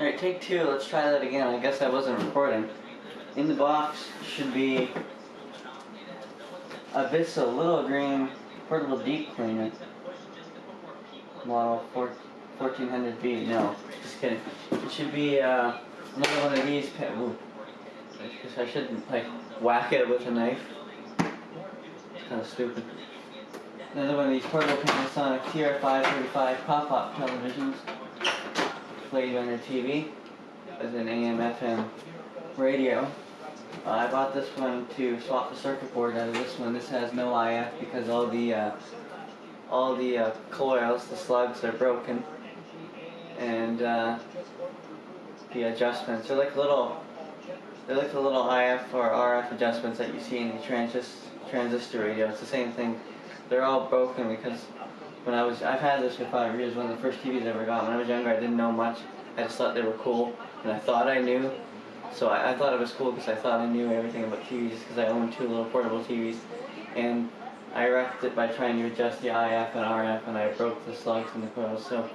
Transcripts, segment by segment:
Alright, take two. Let's try that again. I guess I wasn't recording. In the box should be a Vista Little Green Portable Deep Cleaner. Model 1400B. No, just kidding. It should be another one of these. Ooh. I shouldn't like whack it with a knife. It's kind of stupid. Another one of these portable Panasonic TR-535 pop-up televisions. Played on your TV as an AM/FM radio. I bought this one to swap the circuit board out of this one. This has no IF because all the coils, the slugs, are broken, and the adjustments are like little. They're like the little IF or RF adjustments that you see in the transistor radio. It's the same thing. They're all broken because I've had this for 5 years. One of the first TVs I ever got. When I was younger, I didn't know much. I just thought they were cool, and I thought I knew. So I thought it was cool because I thought I knew everything about TVs because I owned two little portable TVs. And I wrecked it by trying to adjust the IF and RF, and I broke the slugs and the coils. So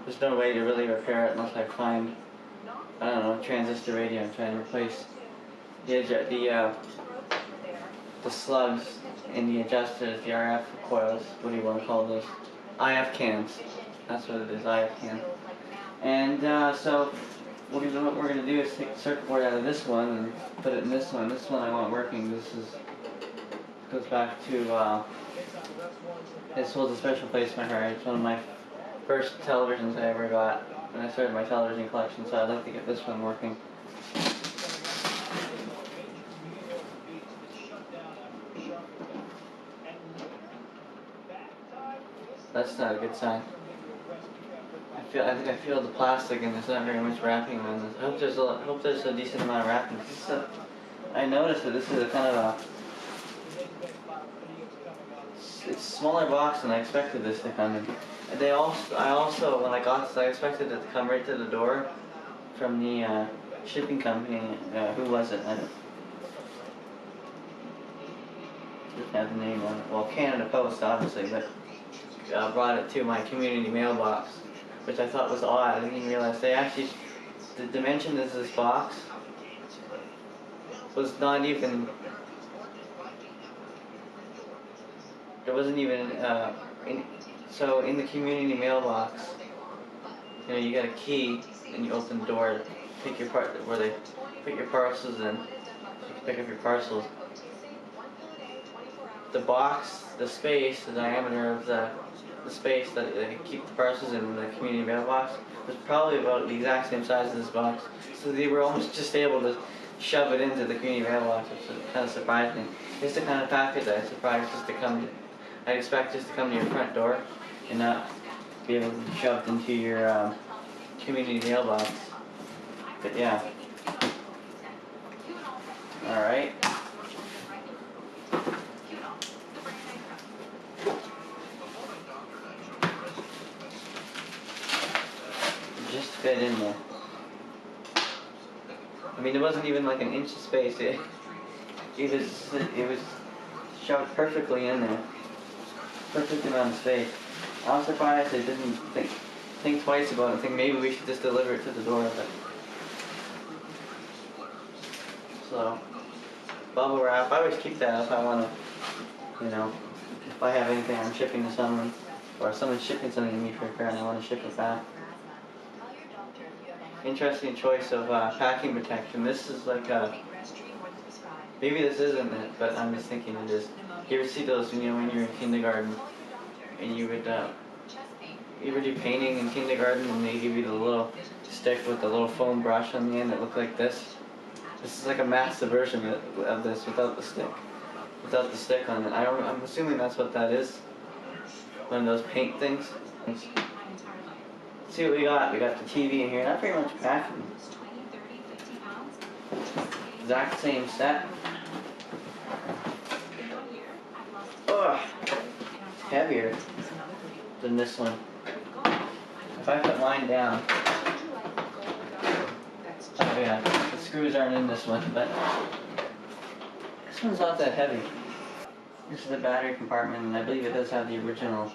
there's no way to really repair it unless I find, I don't know, transistor radio and try to replace the slugs and the adjusters, the RF coils, what do you want to call those? IF cans. That's what it is, IF can. And so what we're going to do is take the circuit board out of this one and put it in this one. This one I want working. Goes back to, this holds a special place in my heart. It's one of my first televisions I ever got when I started my television collection, so I'd like to get this one working. That's not a good sign. I think I feel the plastic and there's not very much wrapping on this. I hope there's a decent amount of wrapping. I noticed that this is a kind of it's a smaller box than I expected this to come in. I also when I got this, I expected it to come right to the door from the shipping company. Who was it? I don't have the name on it. Well, Canada Post, obviously, but brought it to my community mailbox, which I thought was odd. I didn't even realize the dimension of this box was not even. There wasn't even so in the community mailbox, you know, you get a key and you open the door to pick your where they put your parcels in. So you can pick up your parcels. The box, the space, the diameter of the space that they keep the parcels in the community mailbox was probably about the exact same size as this box. So they were almost just able to shove it into the community mailbox, which kind of surprised me. It's the kind of package that I'd expect just to come to your front door and not be able to be shoved into your community mailbox. But yeah. Alright. Just fit in there. I mean, it wasn't even like an inch of space. It was shoved perfectly in there. Perfect amount of space. I was surprised they didn't think twice about it. Think maybe we should just deliver it to the door. But so bubble wrap. I always keep that if I want to, you know, if I have anything I'm shipping to someone, or someone's shipping something to me for repair and I want to ship it back. Interesting choice of packing protection. This is like maybe this isn't it, but I'm just thinking it is. You ever see those, you know, when you're in kindergarten and you would do painting in kindergarten and they give you the little stick with the little foam brush on the end that looked like this? This is like a massive version of this without the stick. Without the stick on it. I'm assuming that's what that is. One of those paint things. Let's see what we got. We got the TV in here. Not very much packing. Exact same set. Ugh. It's heavier than this one. If I put mine down. Oh yeah, the screws aren't in this one, but this one's not that heavy. This is the battery compartment, and I believe it does have the original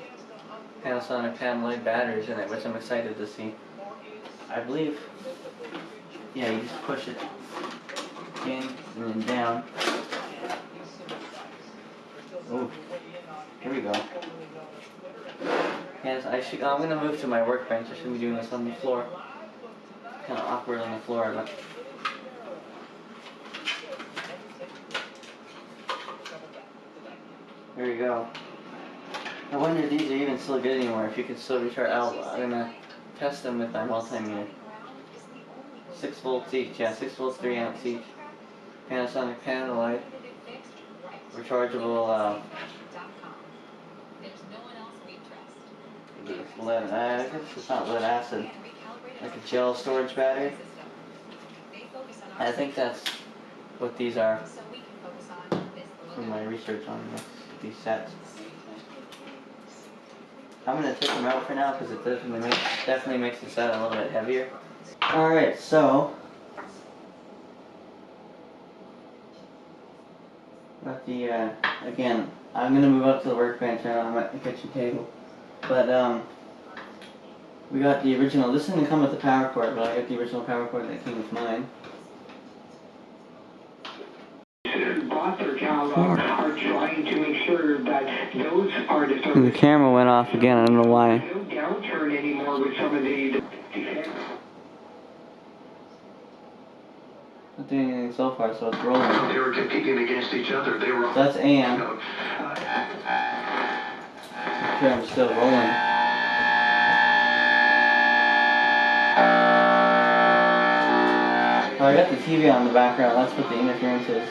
Panasonic Panaloid batteries in it, which I'm excited to see. I believe, yeah, you just push it in and then down. Oh, here we go. Yes, I'm gonna move to my workbench. I shouldn't be doing this on the floor. Kind of awkward on the floor, but. There you go. I wonder if these are even still good anymore, if you can still recharge. I'm gonna test them with my multimeter. 6 volts each, yeah, 6 volts, 3 amps each. Panasonic panel light. Rechargeable, lead, I guess it's not lead acid. Like a gel storage battery. I think that's what these are from my research on these sets. I'm gonna take them out for now because it definitely makes the set a little bit heavier. Alright, so got the again, I'm gonna move up to the workbench now. I'm at the kitchen table. But we got the original. This didn't come with the power cord, but I got the original power cord that came with mine. Bots or catalogs are trying to make sure that those are And the camera went off again, I don't know why. No downturn anymore with some of the Not doing anything so far, so it's rolling. They were competing against each other. They were. So that's AM. The camera's still rolling. Oh, I got the TV on in the background. That's what the interference is.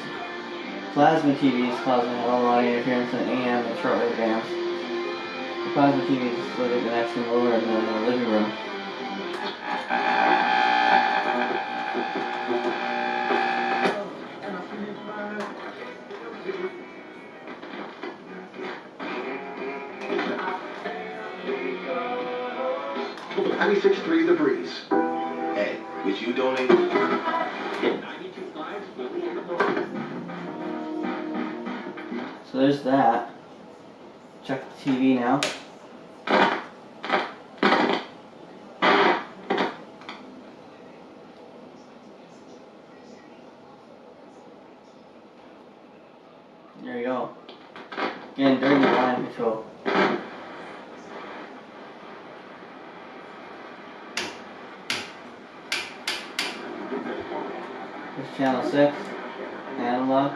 Plasma TV is causing a lot of interference in AM and shortwave bands. The plasma TV is literally the next thing over in the living room. $96.3 The Breeze. Hey, would you donate? So there's that. Check the TV now. There you go. Again, during the line control. There's channel 6, analog.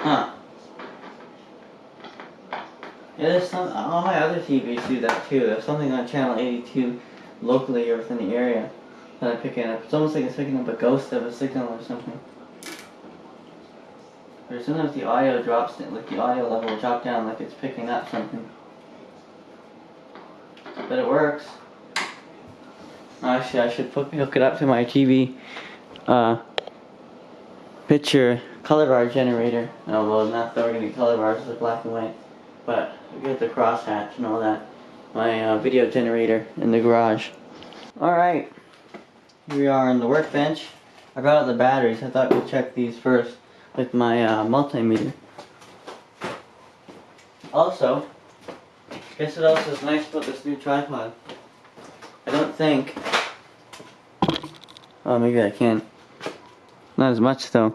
Huh. Yeah, there's some, all my other TVs do that too. There's something on channel 82 locally or within the area that I'm picking up. It's almost like it's picking up a ghost of a signal or something. Or sometimes the audio drops, like the audio level will drop down like it's picking up something. But it works. Actually, I should hook it up to my TV picture color bar generator. Oh, well, not that we're going to get color bars, it's black and white. But we get the crosshatch and all that. My video generator in the garage. Alright, here we are on the workbench. I brought out the batteries. I thought we'd check these first with my multimeter. Also, guess what else is nice about this new tripod? I don't think... Oh, maybe I can. Not as much though.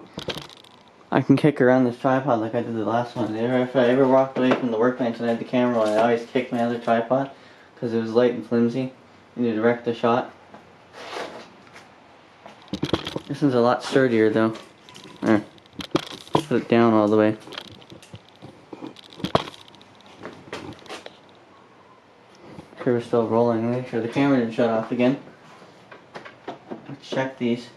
I can kick around this tripod like I did the last one. If I ever walked away from the workbench and I had the camera on, I always kicked my other tripod because it was light and flimsy. You need to direct the shot. This one's a lot sturdier though. There. Put it down all the way. sure we're still rolling. Make sure the camera didn't shut off again. Let's check these.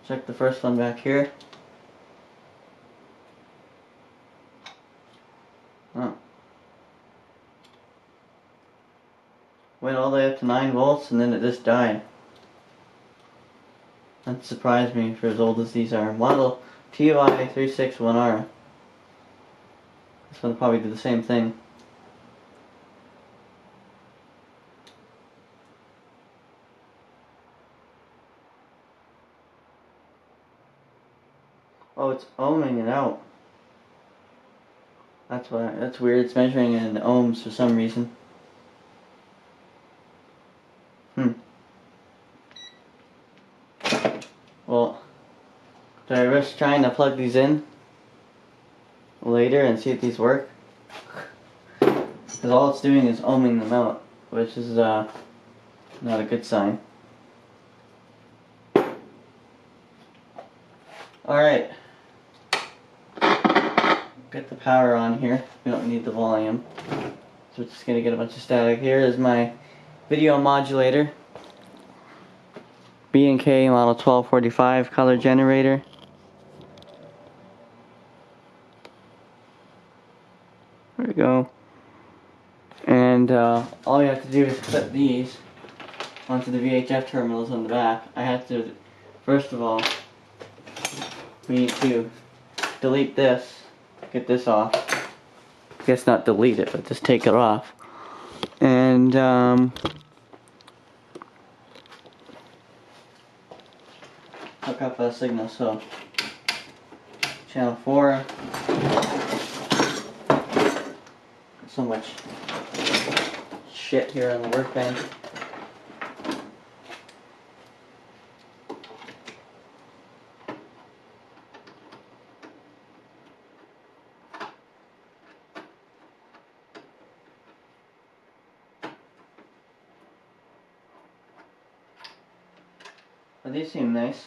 Check the first one back here. Oh. Went all the way up to 9 volts and then it just died. That surprised me for as old as these are. Model TR-535C. This one probably did the same thing. Oh, it's ohming it out. That's why. That's weird. It's measuring it in ohms for some reason. Well, do I risk trying to plug these in later and see if these work? Because all it's doing is ohming them out, which is not a good sign. Alright. Get the power on here. We don't need the volume. So we're just going to get a bunch of static. Here is my video modulator. B&K model 1245 color generator. There we go. And all you have to do is clip these onto the VHF terminals on the back. I have to, first of all, we need to delete this, get this off. I guess not delete it, but just take it off. And hook up a signal. So channel 4. So much shit here on the workbench. But these seem nice.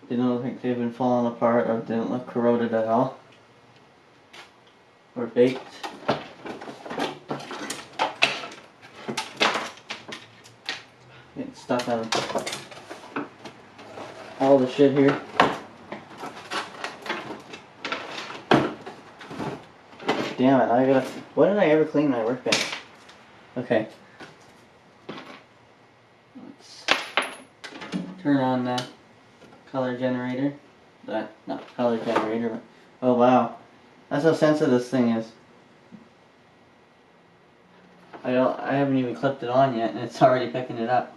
They don't look like they've been falling apart or didn't look corroded at all. Or baked. Getting stuck on all the shit here. Damn it, I gotta... When did I ever clean my workbench? Okay. Let's turn on the color generator. Not color generator, but... Oh wow. That's how sensitive this thing is. I haven't even clipped it on yet and it's already picking it up.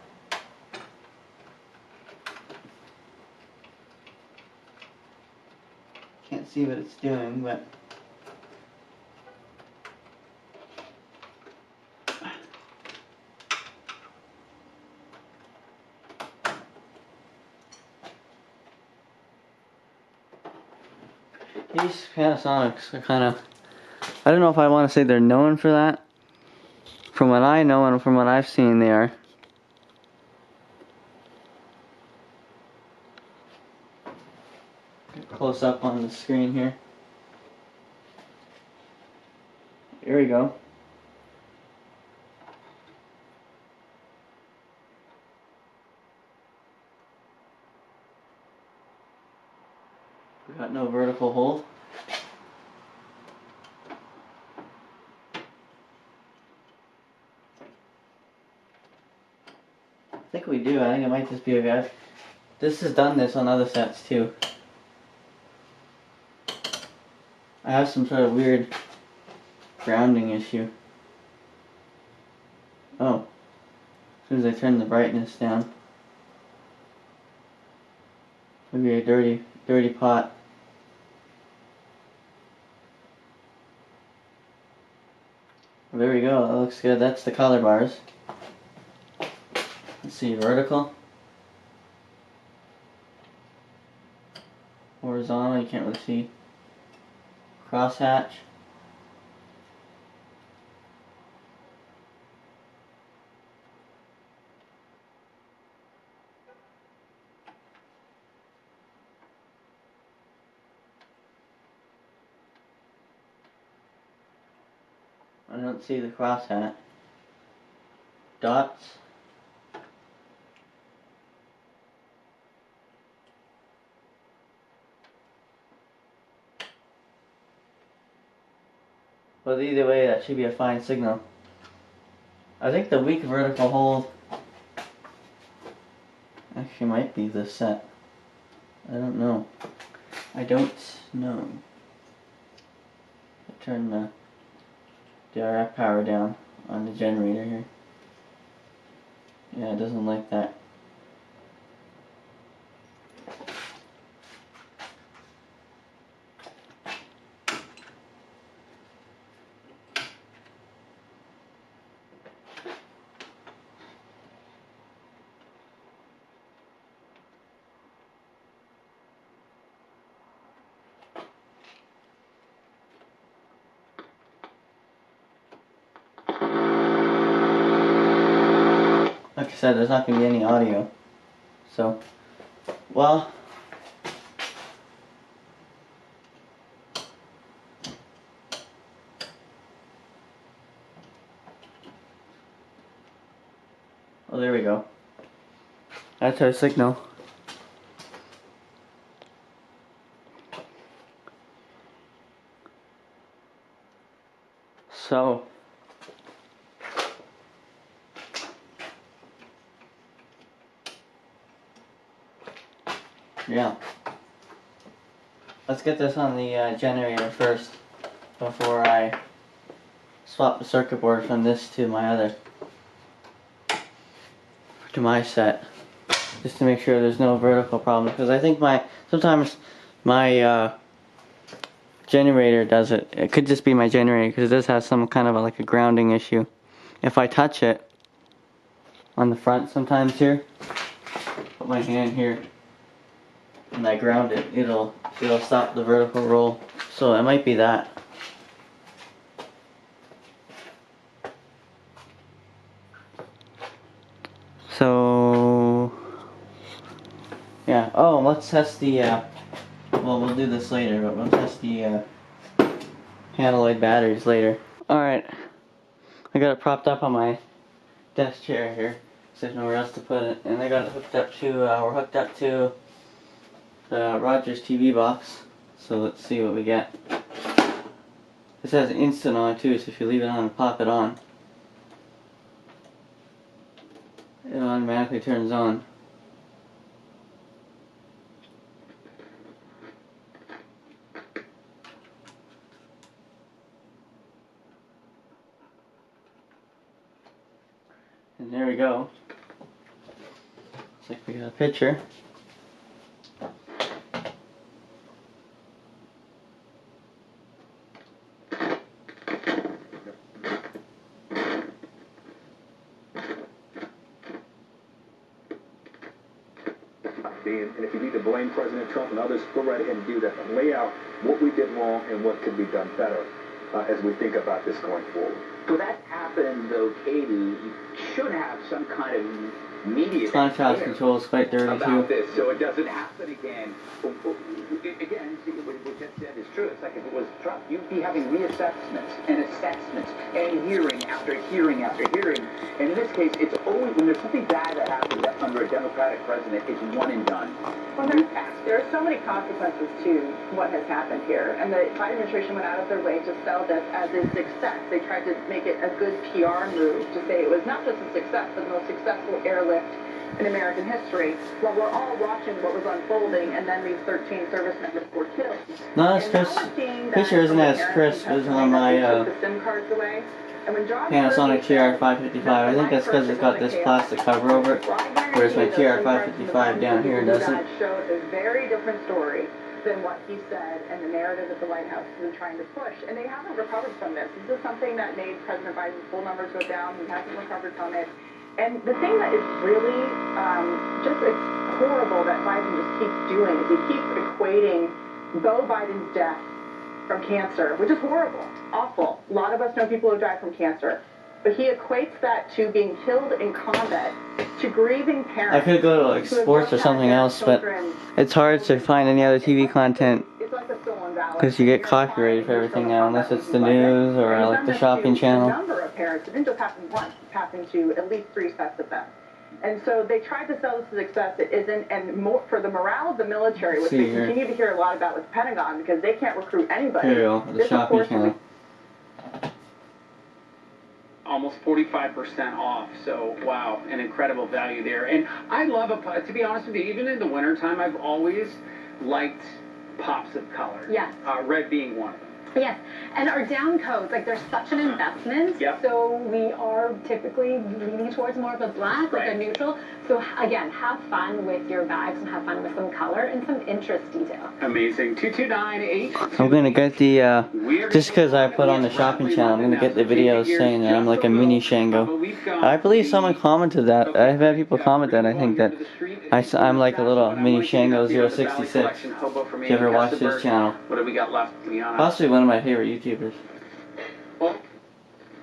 Can't see what it's doing, but these Panasonics are kind of, I don't know if I want to say they're known for that. From what I know and from what I've seen, they are. Get close up on the screen here. Here we go. We got no vertical hold. I think we do. I think it might just be a guy. This has done this on other sets too. I have some sort of weird grounding issue. Oh. As soon as I turn the brightness down. Maybe a dirty pot. Well, there we go. That looks good. That's the color bars. Let's see, vertical. Horizontal, you can't really see. Crosshatch. I don't see the crosshat. Dots. But either way, that should be a fine signal. I think the weak vertical hold actually might be this set. I don't know. I don't know. I turn the RF power down on the generator here. Yeah, it doesn't like that. Like I said, there's not going to be any audio. So, well, there we go. That's our signal. So, yeah. Let's get this on the generator first before I swap the circuit board from this to my set, just to make sure there's no vertical problem, because I think sometimes my generator does it. It could just be my generator, because it does have some kind of like a grounding issue. If I touch it on the front sometimes here, put my hand here and I ground it, it'll stop the vertical roll. So it might be that. So yeah. Oh, let's test the well, we'll do this later, but we'll test the Panasonic batteries later. Alright, I got it propped up on my desk chair here, so there's nowhere else to put it, and I got it hooked up to, we're hooked up to the Rogers TV box, so let's see what we get. This has instant on too, so if you leave it on and pop it on, it automatically turns on. And there we go. Looks like we got a picture. And if you need to blame President Trump and others, go right ahead and do that. And lay out what we did wrong and what could be done better as we think about this going forward. For that happened, though, Katie, you should have some kind of media Contrast control is quite dirty about too. this, so it doesn't happen again. Again, see, what Ted said is true. It's like if it was Trump, you'd be having reassessments and assessments and hearing after hearing after hearing. And in this case, it's always, when there's something bad that happens under a Democratic president, it's one and done. Well, there are so many consequences to what has happened here, and the Biden administration went out of their way to sell this as a success. They tried to make it a good PR move to say it was not just a success, but the most successful airlift in American history. While we're all watching what was unfolding, and then these 13 service members were killed. Not as crisp. Picture isn't as crisp as on my Panasonic TR-535. I think that's because it's got this plastic cover over it, whereas my TR-535 down here doesn't. Showed a very different story than what he said and the narrative that the White House has been trying to push. And they haven't recovered from this. This is something that made President Biden's poll numbers go down. He hasn't recovered from it. And the thing that is really just horrible that Biden just keeps doing is he keeps equating Beau Biden's death from cancer, which is horrible, awful. A lot of us know people who die from cancer. But he equates that to being killed in combat, to grieving parents. I could go to like sports or something else, but it's hard to find any other TV content Because you get copyrighted for everything now, unless it's the news or like the shopping channel. A number of parents, it didn't just happen once, it's happened to at least 3 sets of them. And so they tried to sell this as success. It isn't, and more for the morale of the military, which we continue to hear a lot about with the Pentagon, because they can't recruit anybody. Here you go, the shopping channel. Almost 45% off, so wow, an incredible value there. And I love, to be honest with you, even in the wintertime, I've always liked pops of color. Yes. Red being one of them. Yes, and our down coats, like they're such an investment, Yep. so we are typically leaning towards more of a black, like a neutral. So again, have fun with your bags and have fun with some color and some interest detail. Amazing. 229-8. I'm gonna get the, just because I put on the shopping channel, I'm gonna get the videos saying that I'm like a mini Shango. I believe someone commented that. I've had people comment that. I think that I'm like a little mini Shango 066. If you ever watch this channel. What do we got left, Liana? Possibly one of my favorite YouTubers. Oh,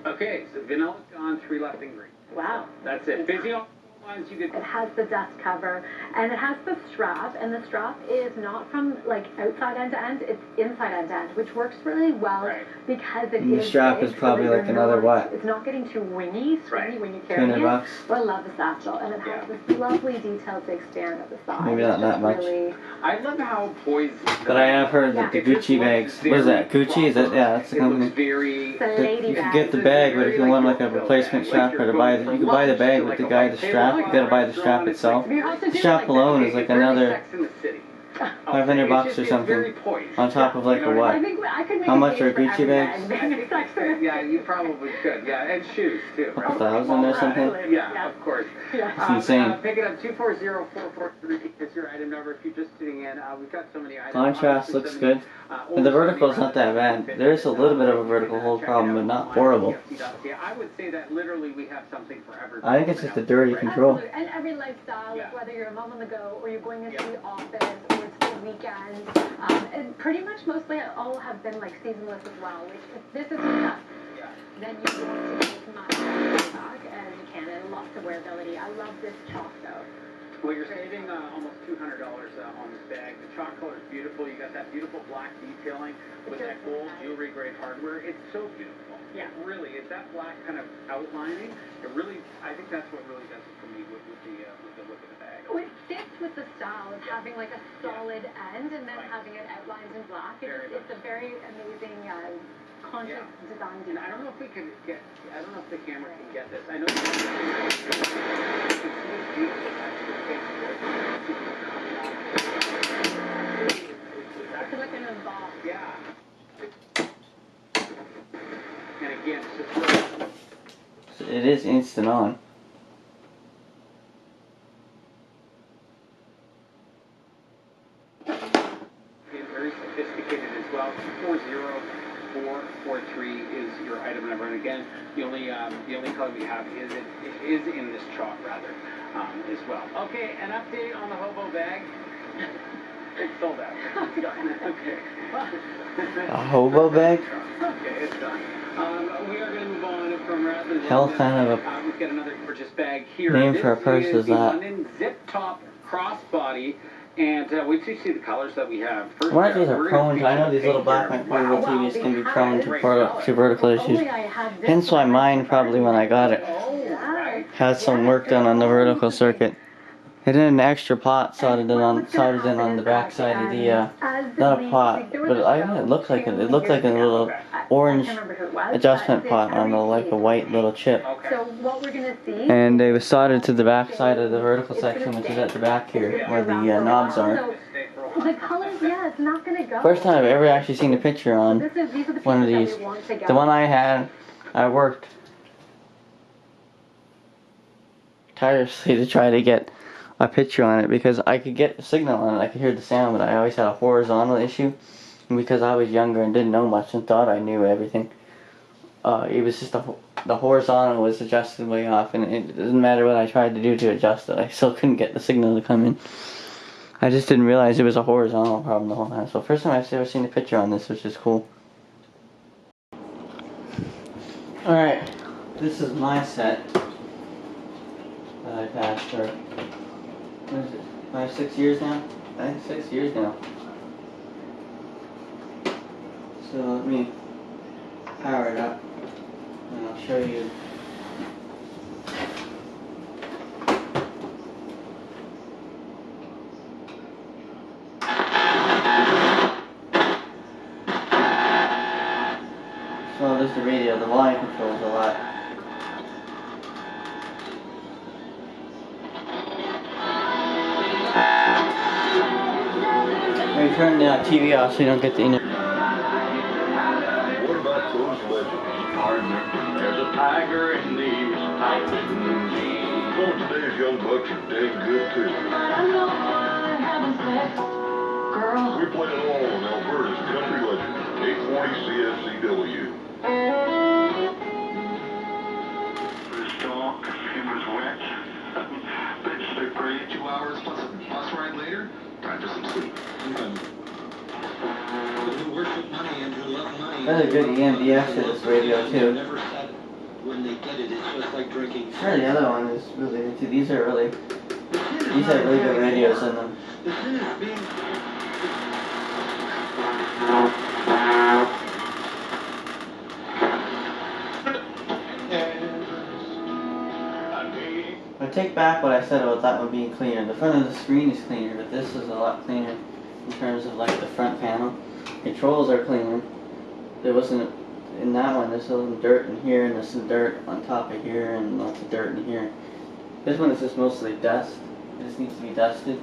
okay, so vanilla's gone, 3 left in green. Wow. That's it. Busy on lines, you get. It has the dust cover, and it has the strap, and the strap is not from like outside end to end, it's inside end to end, which works really well because it And the is strap big, is probably so that like you're another not- what? It's not getting too swingy when you carry it. $200. But I love the satchel, and it has this lovely detail to expand at the side. Maybe not that much. Really, I love how boys. But I have heard that the Gucci bags. What is that? Gucci? Is that? Yeah, that's the company. Very. it's a lady You can bag. get the bag, but if you want like a replacement strap or to buy the, you can buy the bag with the guy the strap. You gotta buy the strap itself. The strap alone is like another $500 or something on top of like a what? I think I could make How a much case are for Gucci every bags? bag. Yeah, you probably could. Yeah, and shoes too. A thousand or something? Yeah, of course. It's insane. Pick it up 240-443 is your item number. If you're just sitting in, we've got so many items. Contrast looks good. And the vertical is not that bad. There is a little bit of a vertical hold problem, but not horrible. I would say that literally we have something for everybody. I think it's just a dirty control. Absolutely. And every lifestyle, like whether you're a mom on the go or you're going into the office or it's the weekend, and pretty much mostly all have been like seasonless as well. Which if this is enough, then you want to take much stock as you can, and lots of wearability. I love this chalk though. Well, you're saving almost $200 on this bag. The chalk color is beautiful. You got that beautiful black detailing with that gold jewelry grade hardware. It's so beautiful. Yeah. It really, it's that black kind of outlining. It really, I think that's what really does it for me with the look of the bag. Oh, it fits with the style of having like a solid end and then having it outlined in black. It's a very amazing conscious design And I detail. don't know if we can get, I don't know if the camera can get this. I know It's like an emboss. yeah. And again, it's just So it is instant on. very sophisticated as well. 240-443 is your item number, and again, the only color we have is in this chalk rather as well. Okay, an update on the hobo bag. It's sold out. It's done. Okay. A hobo bag? Okay, it's done. We are going to move on from rather than Hell kind of a we've got another purchase bag here. name for a purse is the that. London zip top crossbody. And we do see the colors that we have. First, I wonder if these are we're prone to, gonna I know these little black and portable TVs can be prone to vertical issues. Hence why mine probably when I got it had some work done on the vertical circuit. It had an extra pot soldered in on the back side of the, not a pot, but it looked like a little orange adjustment pot on the, like a white little chip. So what we're gonna see. And it was soldered to the back side of the vertical section, which is at the back here, where the knobs are. So the colors, yeah, it's not gonna go. First time I've ever actually seen a picture on These are the one of pieces these. that we want to go. The one I had, I worked tirelessly to try to get a picture on it because I could get a signal on it, I could hear the sound, but I always had a horizontal issue. And because I was younger and didn't know much and thought I knew everything, it was just the horizontal was adjusted way off, and it doesn't matter what I tried to do to adjust it, I still couldn't get the signal to come in. I just didn't realize it was a horizontal problem the whole time. So first time I've ever seen a picture on this, which is cool. Alright, this is my set that I've had for, what is it, 5-6 years now? I think 6 years now. So let me power it up and I'll show you. So there's the radio, the volume controls a lot. Maybe turn the TV off so you don't get the internet. What about those legends? Partner, there's a tiger in these tight jeans. Some of today's young bucks are dang good too. We play it all on Alberta's country legend, 840 CFCW. It's dark, it was wet. Bitch, they prayed 2 hours plus a bus ride later. Time for some sleep. Who worship money and who love money. Really good EMDF to this radio too. Never said when they get it, it's just like drinking. Sure, the other one is really good too. These are really good radios in them. The sin is being. I take back what I said about that one being cleaner. The front of the screen is cleaner, but this is a lot cleaner in terms of like the front panel. Controls are cleaner. There wasn't in that one. There's some dirt in here, and there's some dirt on top of here, and lots of dirt in here. This one is just mostly dust. It just needs to be dusted.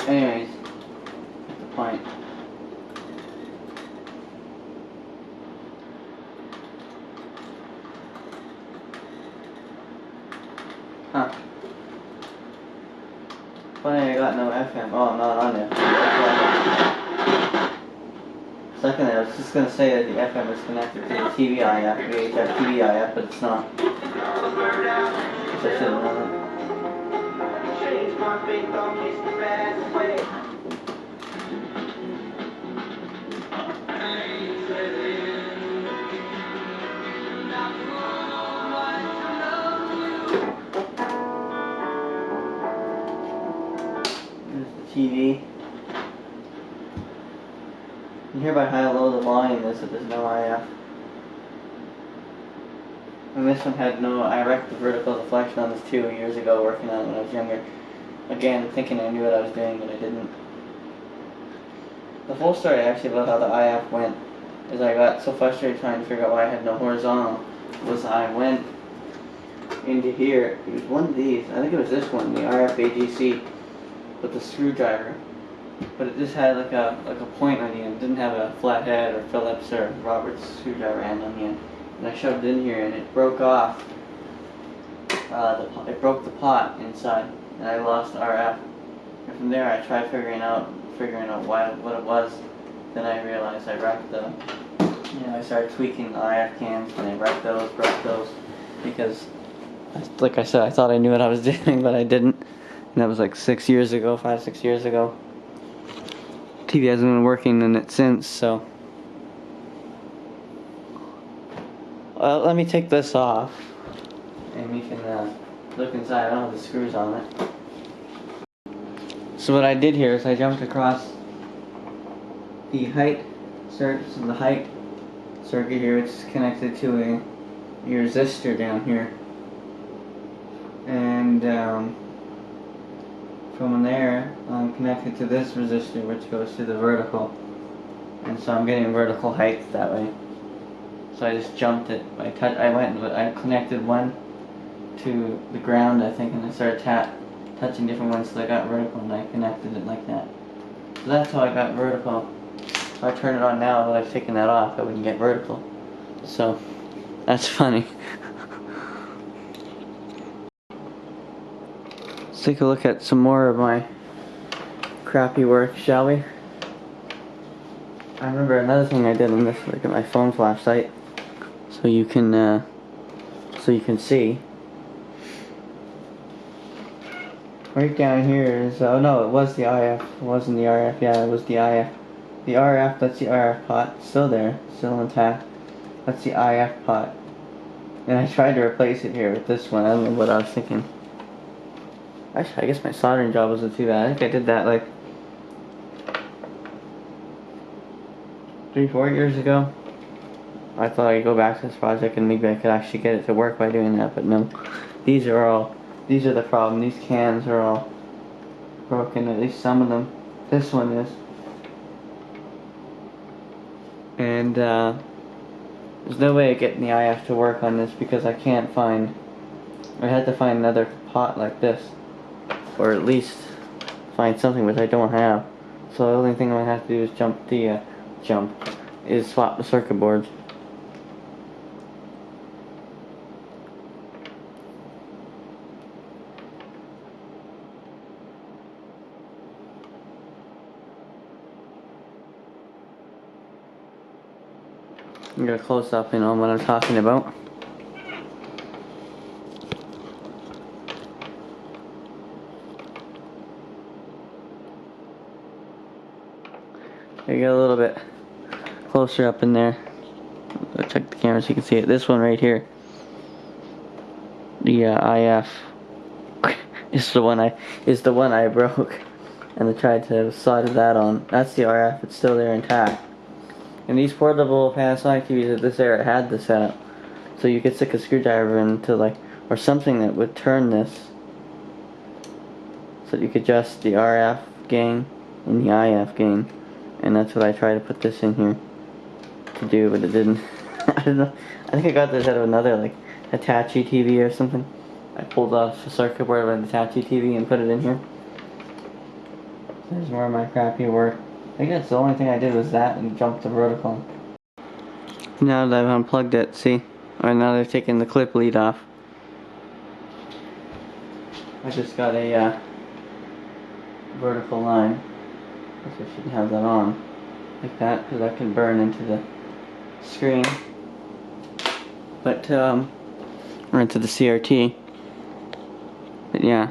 Anyways, the point. Huh. Funny, I got no FM. Oh, I'm not on there. Secondly, I was just going to say that the FM is connected to the TVI app, VHF TVI app, but it's not. Which I should have known. TV. You hear by how low the volume is that there's no IF. And this one had no, I wrecked the vertical deflection on this 2 years ago working on it when I was younger. Again, thinking I knew what I was doing, but I didn't. The whole story actually about how the IF went is I got so frustrated trying to figure out why I had no horizontal was I went into here. It was one of these, I think it was this one, the RF AGC. With the screwdriver, but it just had like a point on the end. It didn't have a flat head or Phillips or Roberts screwdriver end on the end. And I shoved it in here, and it broke off. It broke the pot inside, and I lost RF. And from there, I tried figuring out what it was. Then I realized I wrecked the. I started tweaking the IF cams, and I wrecked those, broke those, because, like I said, I thought I knew what I was doing, but I didn't. And that was like 6 years ago, 5, 6 years ago. TV hasn't been working in it since, so. Let me take this off. And we can look inside. I don't have the screws on it. So what I did here is I jumped across the height circuit here. It's connected to a resistor down here. And from there, I'm connected to this resistor, which goes to the vertical, and so I'm getting vertical height that way. So I just jumped it. I connected one to the ground, I think, and I started touching different ones, so I got vertical, and I connected it like that. So that's how I got vertical. If I turn it on now, but I've taken that off, I wouldn't get vertical. So that's funny. Let's take a look at some more of my crappy work, shall we? I remember another thing I did in this, look at my phone flashlight, so you can see. Right down here is, oh no, it was the IF, it wasn't the RF, yeah, it was the IF. The RF, that's the RF pot, still there, still intact. That's the IF pot. And I tried to replace it here with this one, I don't know what I was thinking. Actually, I guess my soldering job wasn't too bad. I think I did that like 3-4 years ago, I thought I'd go back to this project and maybe I could actually get it to work by doing that, but no. These are the problem. These cans are all broken, at least some of them. This one is. And there's no way of getting the IF to work on this because I can't find, I had to find another pot like this, or at least find something which I don't have. So the only thing I'm gonna have to do is swap the circuit boards. I'm gonna close up in on what I'm talking about. You get a little bit closer up in there. I'll check the camera so you can see it. This one right here, the IF, is the one I broke, and I tried to solder that on. That's the RF. It's still there intact. And these portable Panasonic TVs at this era had the setup, so you could stick a screwdriver into or something that would turn this, so that you could adjust the RF gain and the IF gain. And that's what I tried to put this in here to do, but it didn't. I don't know. I think I got this out of another Hitachi TV or something. I pulled off a circuit board of an Hitachi TV and put it in here. There's more of my crappy work. I guess the only thing I did was that and jumped the vertical. Now that I've unplugged it, see? Or now they're taking the clip lead off. I just got a vertical line. I guess I shouldn't have that on like that because that can burn into the screen. But or into the CRT. But yeah.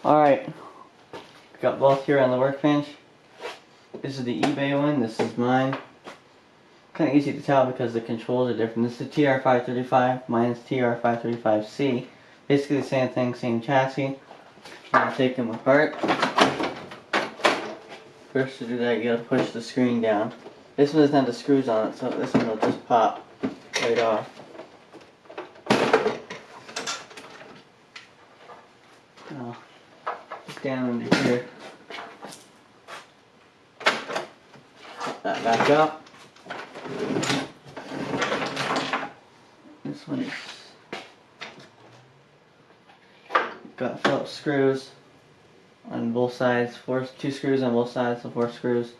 Alright. Got both here on the workbench. This is the eBay one, this is mine. Kinda easy to tell because the controls are different. This is the TR-535, mine is TR-535C. Basically the same thing, same chassis. I'm gonna take them apart. First to do that you gotta push the screen down. This one doesn't have the screws on it, so this one will just pop right off. Now, down under here. Put that back up. This one is got Phillips screws on both sides, 2 screws on both sides, so 4 screws.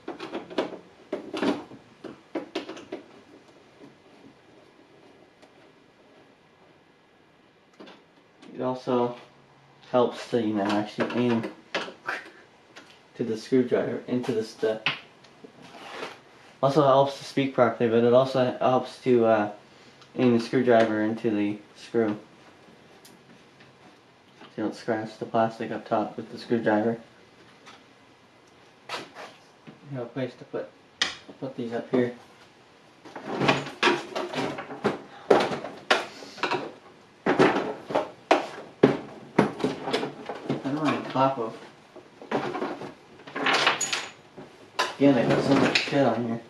It also helps to, actually aim to the screwdriver, into the step. Also helps to speak properly, but it also helps to aim the screwdriver into the screw. So you don't scratch the plastic up top with the screwdriver. You have a place to put these up here. On top of. Again, I got so much shit on here.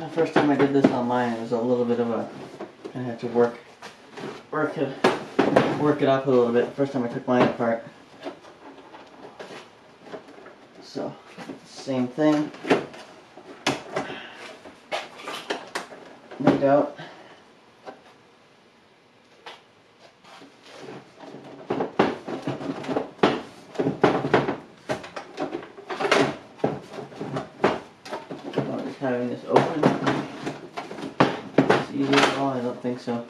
The first time I did this on mine, it was a little bit of a, I had to work it up a little bit the first time I took mine apart. So, same thing. No doubt. Having this open. It's easy at all? I don't think so.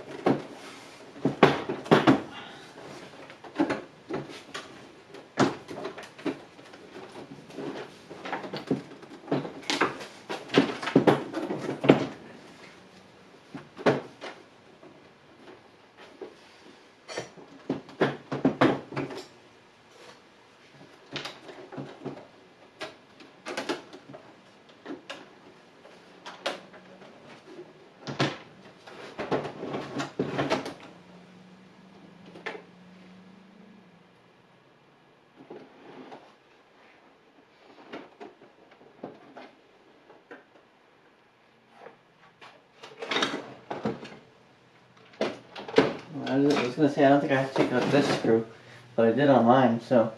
I was gonna say, I don't think I have to take out this screw, but I did on mine, so.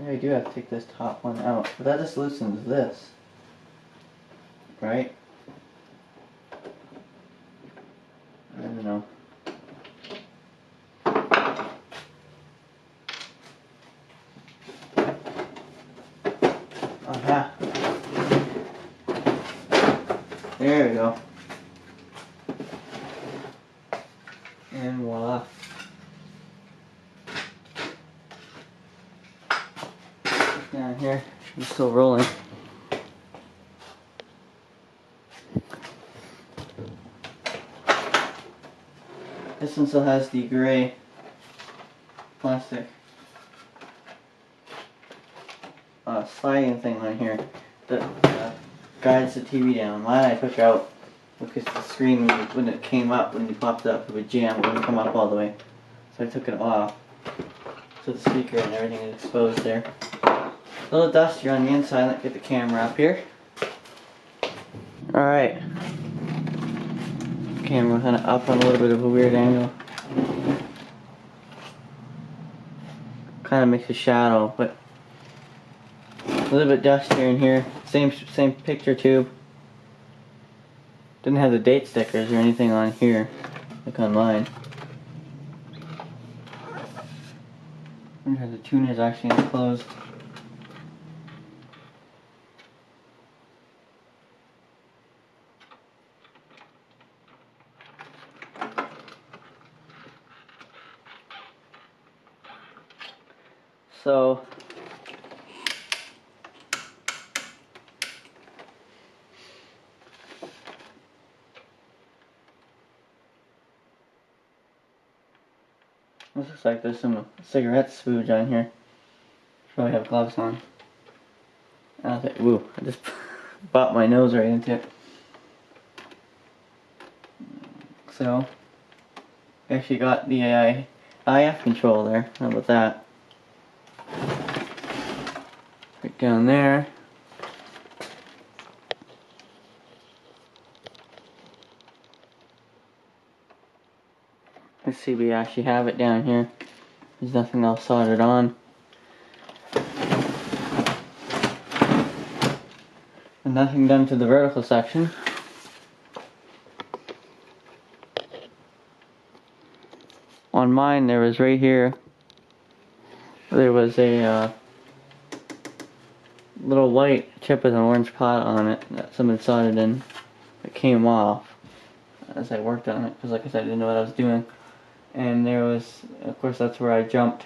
Yeah, I do have to take this top one out, but that just loosens this, right? I don't know. Aha. There we go. And voila. Down here, it's still rolling. This one still has the gray plastic sliding thing on here that guides the TV down. Mine I took out because the screen, when it came up, when you popped up, it would jam, it wouldn't come up all the way. So I took it off. So the speaker and everything is exposed there. A little dustier on the inside. Let's get the camera up here. Alright. Camera kind of up on a little bit of a weird angle. Kind of makes a shadow, but a little bit dustier in here. Same picture tube. Didn't have the date stickers or anything on here, like on mine. I wonder if the tuner's actually enclosed. So this looks like there's some cigarette spooge on here. Probably have gloves on. I don't think, woo, I just bopped my nose right into it. So, actually got the IF control there. How about that? Right down there. Let's see, we actually have it down here. There's nothing else soldered on. And nothing done to the vertical section. On mine, there was right here, there was a little white chip with an orange pot on it that someone soldered in. It came off as I worked on it, because like I said, I didn't know what I was doing. And there was, of course, that's where I jumped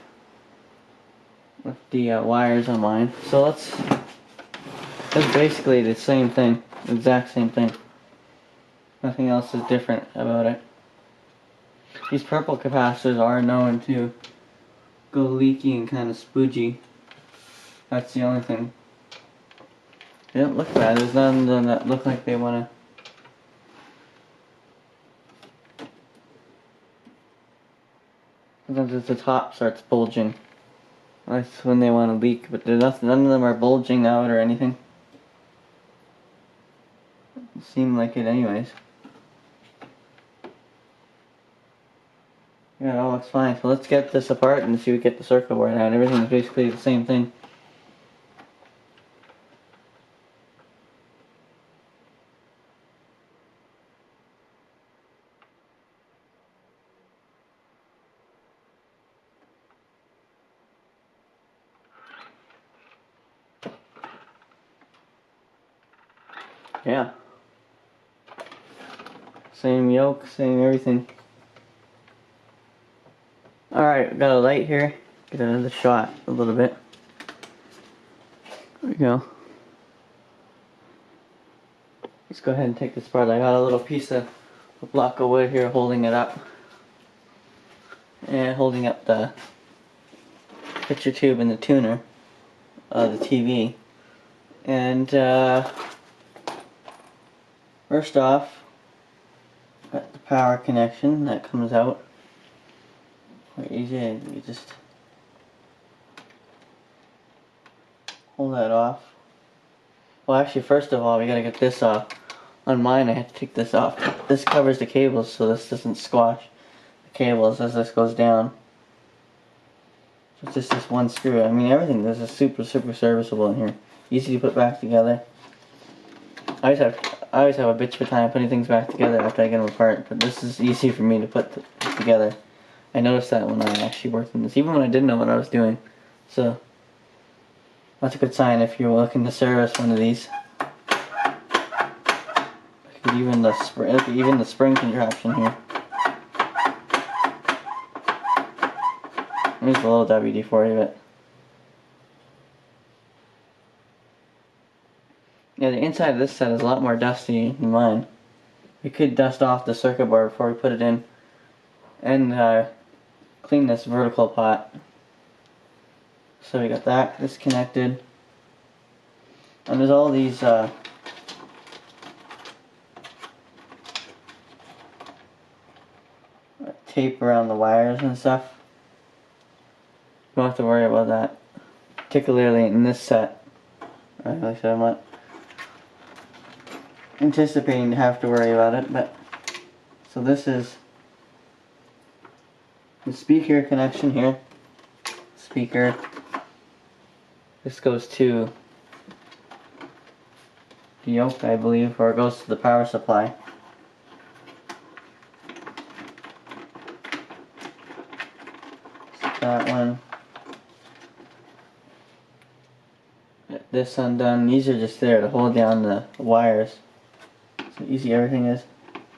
with the wires on mine. So that's basically the same thing, exact same thing. Nothing else is different about it. These purple capacitors are known to go leaky and kind of spoogey. That's the only thing. They don't look bad. There's none of them that look like they want to. Sometimes the top starts bulging. That's when they want to leak, but none of them are bulging out or anything. It seemed like it anyways. Yeah, it all looks fine. So let's get this apart and see if we get the circuit board out. Everything is basically the same thing. Yeah. Same yoke, same everything. Alright, got a light here. Get another shot a little bit. There we go. Let's go ahead and take this apart. I got a little piece of a block of wood here holding it up. And holding up the picture tube and the tuner of the TV. And first off, got the power connection that comes out. Quite easy. You just pull that off. Well, actually, first of all, we gotta get this off. On mine I had to take this off. This covers the cables so this doesn't squash the cables as this goes down. So it's just this one screw. I mean everything, this is super serviceable in here. Easy to put back together. I always have a bitch of a time putting things back together after I get them apart, but this is easy for me to put together. I noticed that when I actually worked in this, even when I didn't know what I was doing. So that's a good sign if you're looking to service one of these. Even the spring contraption here. There's the little WD-40 of it. Yeah, the inside of this set is a lot more dusty than mine. We could dust off the circuit board before we put it in and clean this vertical pot. So we got that disconnected. And there's all these tape around the wires and stuff. Don't have to worry about that. Particularly in this set. Like I said, I'm not anticipating to have to worry about it, but so this is the speaker connection here. Speaker. This goes to the yoke, I believe, or it goes to the power supply. That one. Get this undone. These are just there to hold down the wires. So easy everything is.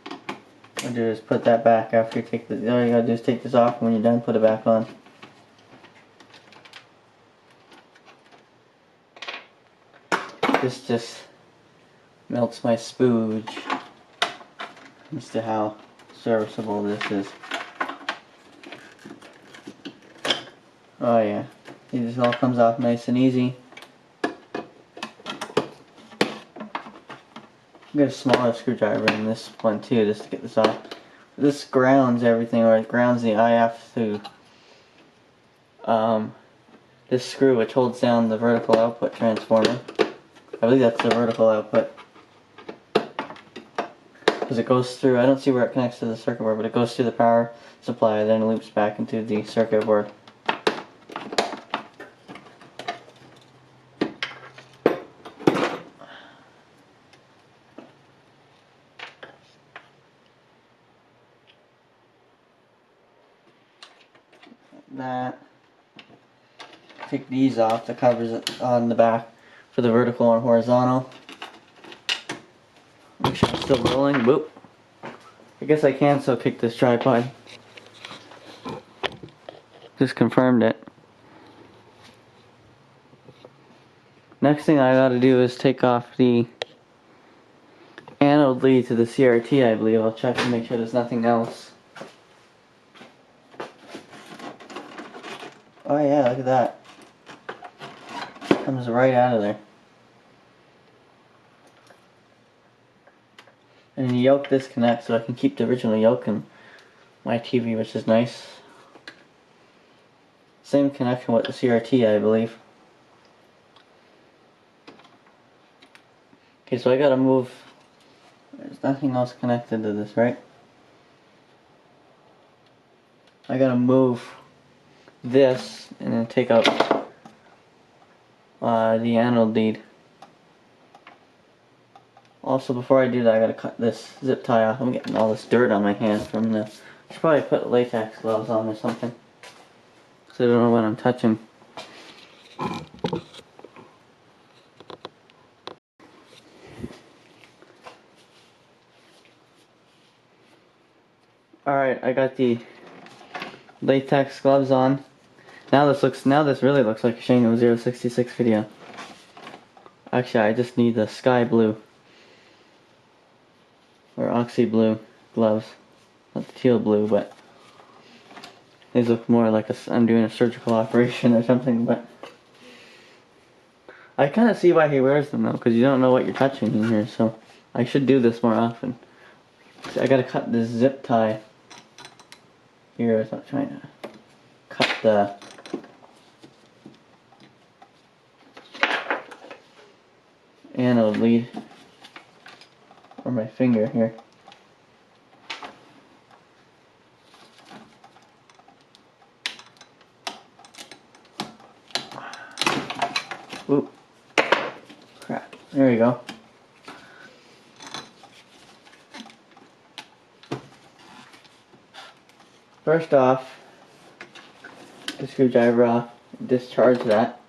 All you do is put that back after you take the. All you gotta do is take this off, and when you're done, put it back on. This just melts my spooge as to how serviceable this is. Oh yeah, it just all comes off nice and easy. Get a smaller screwdriver in this one too, just to get this off. This grounds everything, or it grounds the IF to this screw, which holds down the vertical output transformer. I believe that's the vertical output. Because it goes through, I don't see where it connects to the circuit board, but it goes through the power supply, then it loops back into the circuit board. That. Take these off, the covers on the back for the vertical and horizontal. Make sure it's still rolling. Boop. I guess I can still kick this tripod. Just confirmed it. Next thing I gotta do is take off the anode lead to the CRT, I believe. I'll check to make sure there's nothing else. Oh yeah, look at that. Comes right out of there. And the yoke disconnects so I can keep the original yoke in my TV, which is nice. Same connection with the CRT, I believe. Okay, so I gotta move. There's nothing else connected to this, right? I gotta move this and then take out the anode lead. Also, before I do that, I gotta cut this zip tie off. I'm getting all this dirt on my hands from the. I should probably put latex gloves on or something, so I don't know what I'm touching. Alright, I got the latex gloves on. Now this really looks like a Shango 066 video. Actually, I just need the sky blue or oxy blue gloves. Not the teal blue, but these look more like I'm doing a surgical operation or something, but I kind of see why he wears them though, because you don't know what you're touching in here, so I should do this more often. See, I gotta cut this zip tie here, so I'm trying to cut the anode lead or my finger here. Oop. Crap. There we go. First off, the screwdriver off, discharge that.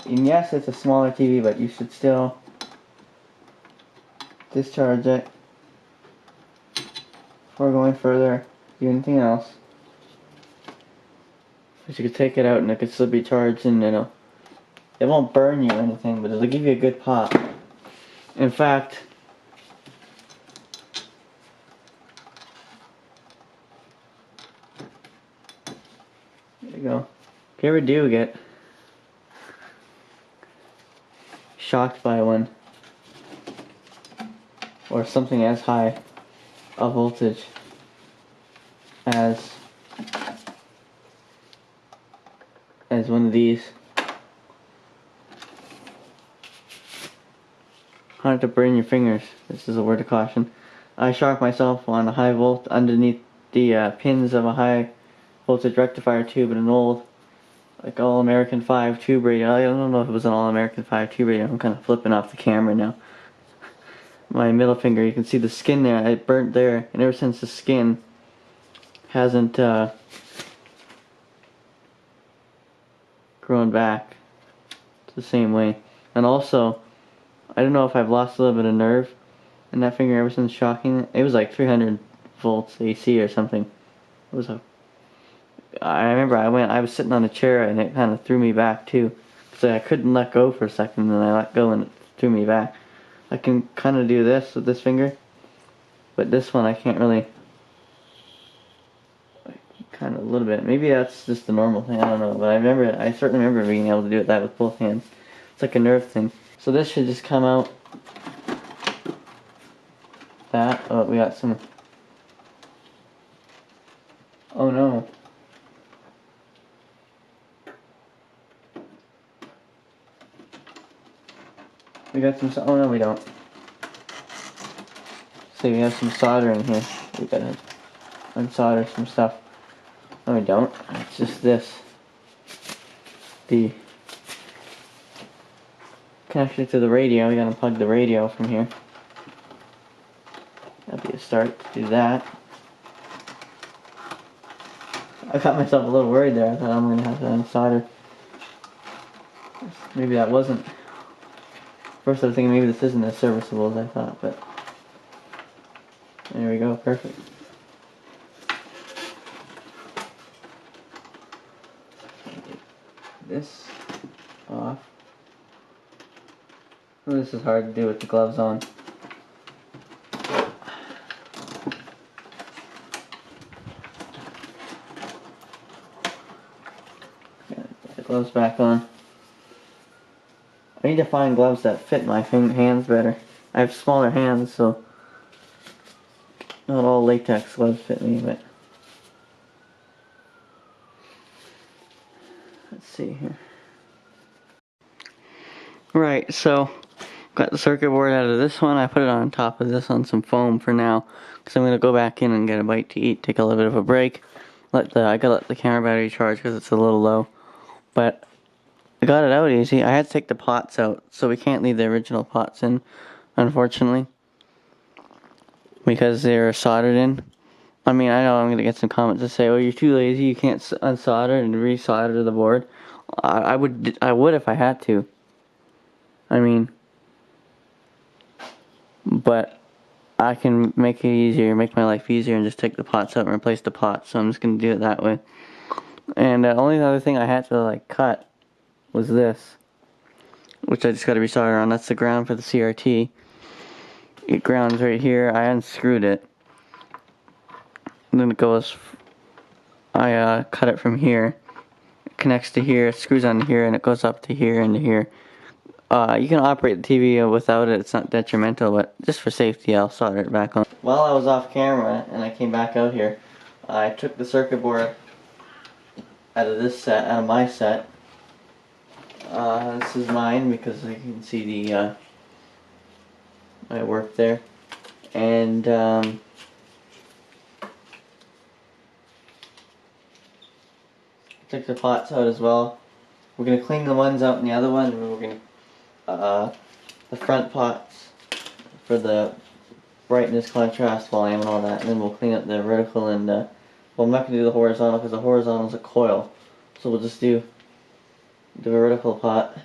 And yes, it's a smaller TV, but you should still discharge it before going further, do anything else. Because you could take it out and it could still be charged, and it won't burn you or anything, but it'll give you a good pop. In fact, there you go. If you ever do get shocked by one, or something as high a voltage as one of these, hard to burn your fingers. This is a word of caution. I shocked myself on a high volt underneath the pins of a high voltage rectifier tube in an old, like, All-American 5 tube radio. I don't know if it was an All-American 5 tube radio. I'm kind of flipping off the camera now. My middle finger, you can see the skin there. It burnt there, and ever since the skin hasn't grown back the same way. And also, I don't know if I've lost a little bit of nerve in that finger ever since shocking it. It was like 300 volts AC or something. It was I remember I was sitting on a chair and it kind of threw me back too. Because I couldn't let go for a second, and then I let go and it threw me back. I can kind of do this with this finger, but this one I can't really. Kind of a little bit. Maybe that's just the normal thing. I don't know. But I certainly remember being able to do that with both hands. It's like a nerve thing. So this should just come out. That. Oh, we got some. Oh no. We got some. Oh no, we don't. See, we have some solder in here. We gotta unsolder some stuff. No, we don't. It's just this. The connection to the radio. We gotta unplug the radio from here. That'd be a start to do that. I got myself a little worried there. I thought I'm gonna have to unsolder. Maybe that wasn't. First I was thinking maybe this isn't as serviceable as I thought, but there we go, perfect. This off. Oh, this is hard to do with the gloves on. Put the gloves back on. I need to find gloves that fit my hands better. I have smaller hands, so not all latex gloves fit me, but let's see here. Right, so got the circuit board out of this one. I put it on top of this on some foam for now, because I'm going to go back in and get a bite to eat, take a little bit of a break. I gotta let the camera battery charge because it's a little low. But I got it out easy. I had to take the pots out, so we can't leave the original pots in, unfortunately, because they're soldered in. I mean, I know I'm going to get some comments that say, oh, you're too lazy, you can't unsolder and resolder the board. I would if I had to. I mean, but I can make it easier, make my life easier, and just take the pots out and replace the pots, so I'm just going to do it that way. And the only other thing I had to, cut was this, which I just got to resolder on. That's the ground for the CRT. It grounds right here. I unscrewed it. And then it goes, I cut it from here. It connects to here, screws on here, and it goes up to here and to here. You can operate the TV without it. It's not detrimental, but just for safety, I'll solder it back on. While I was off camera and I came back out here, I took the circuit board out of my set. This is mine because you can see the I work there, and took the pots out as well. We're gonna clean the ones out in the other one, and we're gonna the front pots for the brightness, contrast, volume, and all that, and then we'll clean up the vertical and well, I'm not gonna do the horizontal because the horizontal is a coil, so we'll just do the vertical pot.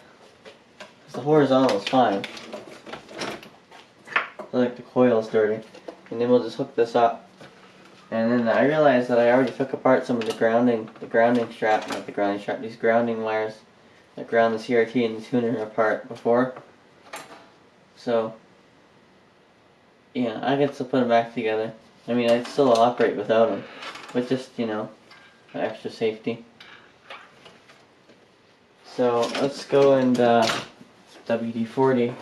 Because the horizontal is fine. I like the coil is dirty, and then we'll just hook this up. And then I realized that I already took apart some of the grounding strap, not the grounding strap, these grounding wires that ground the CRT and the tuner apart before. So, yeah, I can still put them back together. I mean, I'd still operate without them, but just, you know, extra safety. So, let's go and WD-40.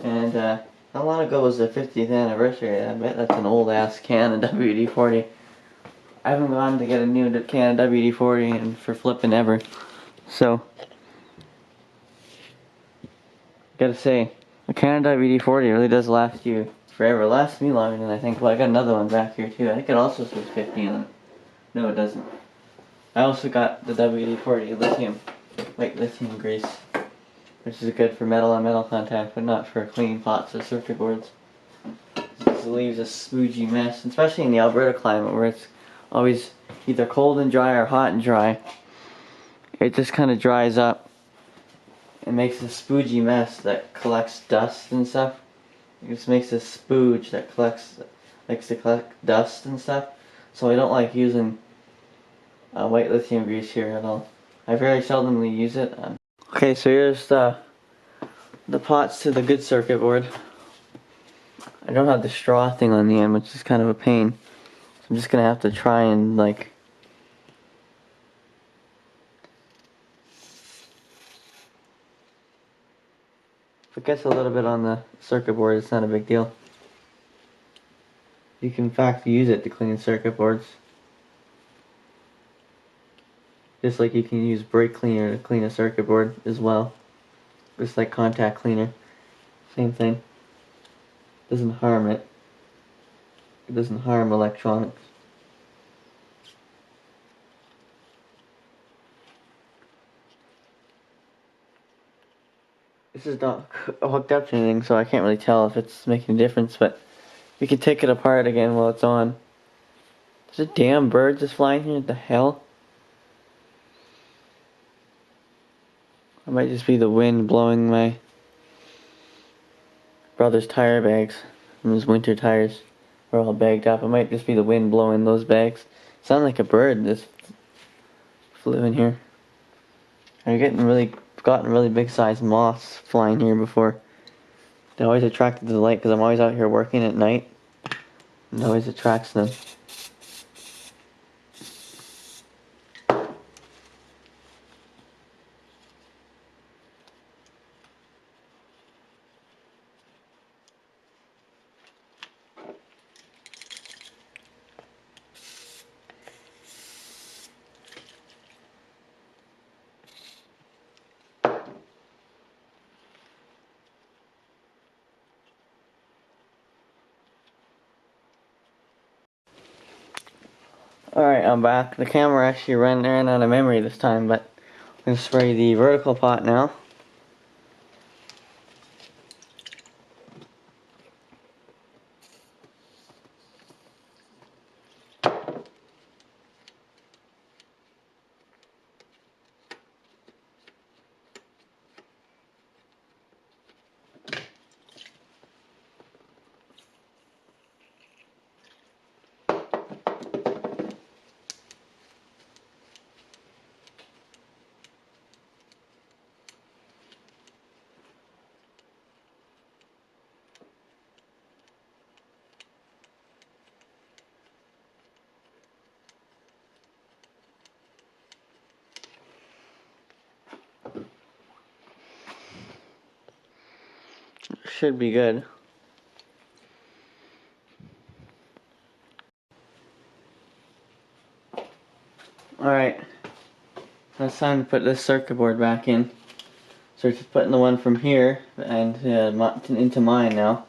And how long ago was the 50th anniversary? I bet that's an old ass can of WD-40. I haven't gone to get a new can of WD-40 and for flipping ever. So, gotta say, a can of WD-40 really does last you forever. It lasts me longer than I think. Well, I got another one back here too. I think it also says 50 on it. No, it doesn't. I also got the WD-40 lithium grease, which is good for metal on metal contact, but not for cleaning pots or circuit boards. It leaves a spoogey mess, especially in the Alberta climate where it's always either cold and dry or hot and dry. It just kind of dries up and makes a spoogey mess that collects dust and stuff. It just makes a spooge that likes to collect dust and stuff. So I don't like using white lithium grease here at all. I very seldomly use it. Okay, so here's the pots to the good circuit board. I don't have the straw thing on the end, which is kind of a pain. So I'm just gonna have to try and like if it gets a little bit on the circuit board, it's not a big deal. You can in fact use it to clean circuit boards. Just like you can use brake cleaner to clean a circuit board as well. Just like contact cleaner. Same thing. Doesn't harm it. It doesn't harm electronics. This is not hooked up to anything, so I can't really tell if it's making a difference, but we can take it apart again while it's on. There's a damn bird just flying here. What the hell? It might just be the wind blowing my brother's tire bags. And his winter tires are all bagged up. It might just be the wind blowing those bags. Sound like a bird just flew in here. I've gotten really big sized moths flying here before. They're always attracted to the light because I'm always out here working at night. And it always attracts them. Alright, I'm back. The camera actually ran out of memory this time, but I'm going to spray the vertical pot now. Should be good. Alright. Now it's time to put this circuit board back in. So we're just putting the one from here and into mine now.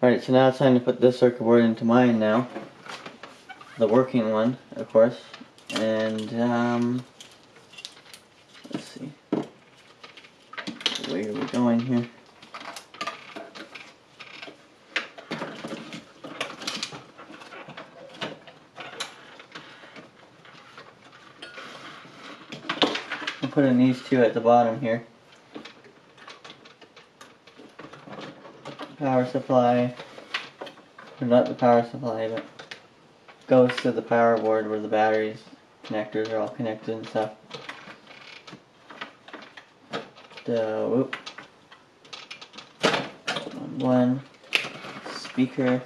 Alright, so now it's time to put this circuit board into mine now. The working one, of course. And let's see. Where are we going here? I'm putting these two at the bottom here. Power supply, or not the power supply, but goes to the power board where the batteries connectors are all connected and stuff. The one speaker.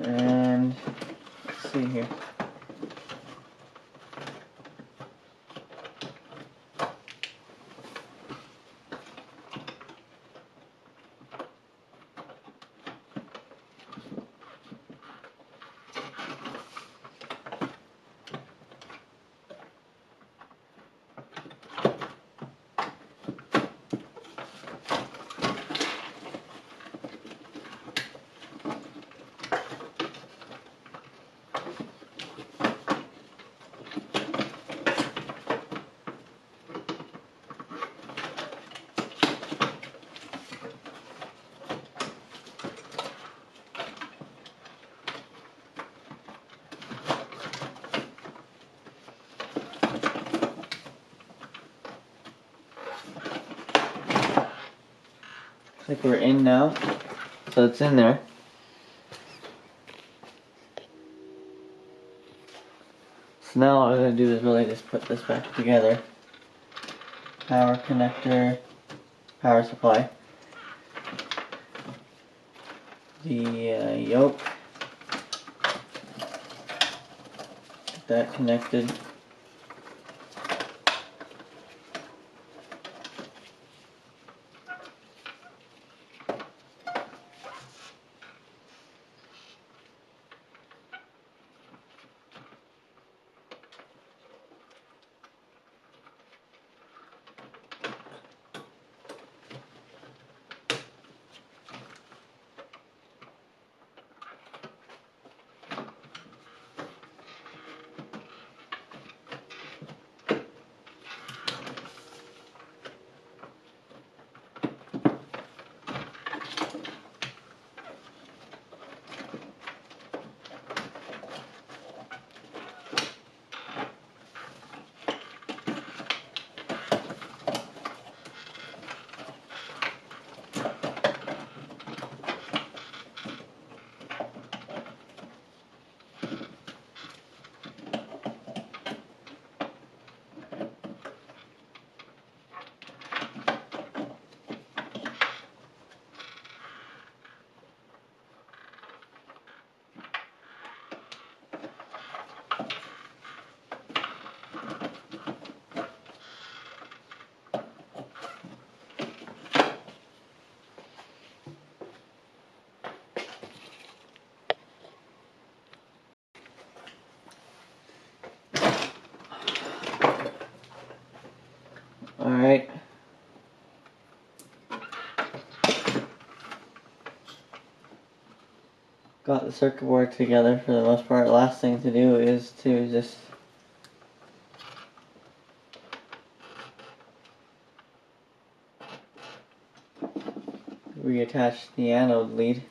And let's see here. Looks like we're in now, so it's in there. So now all I'm going to do is really just put this back together. Power connector, power supply. The yoke. Get that connected. Alright. Got the circuit board together for the most part. Last thing to do is to just reattach the anode lead.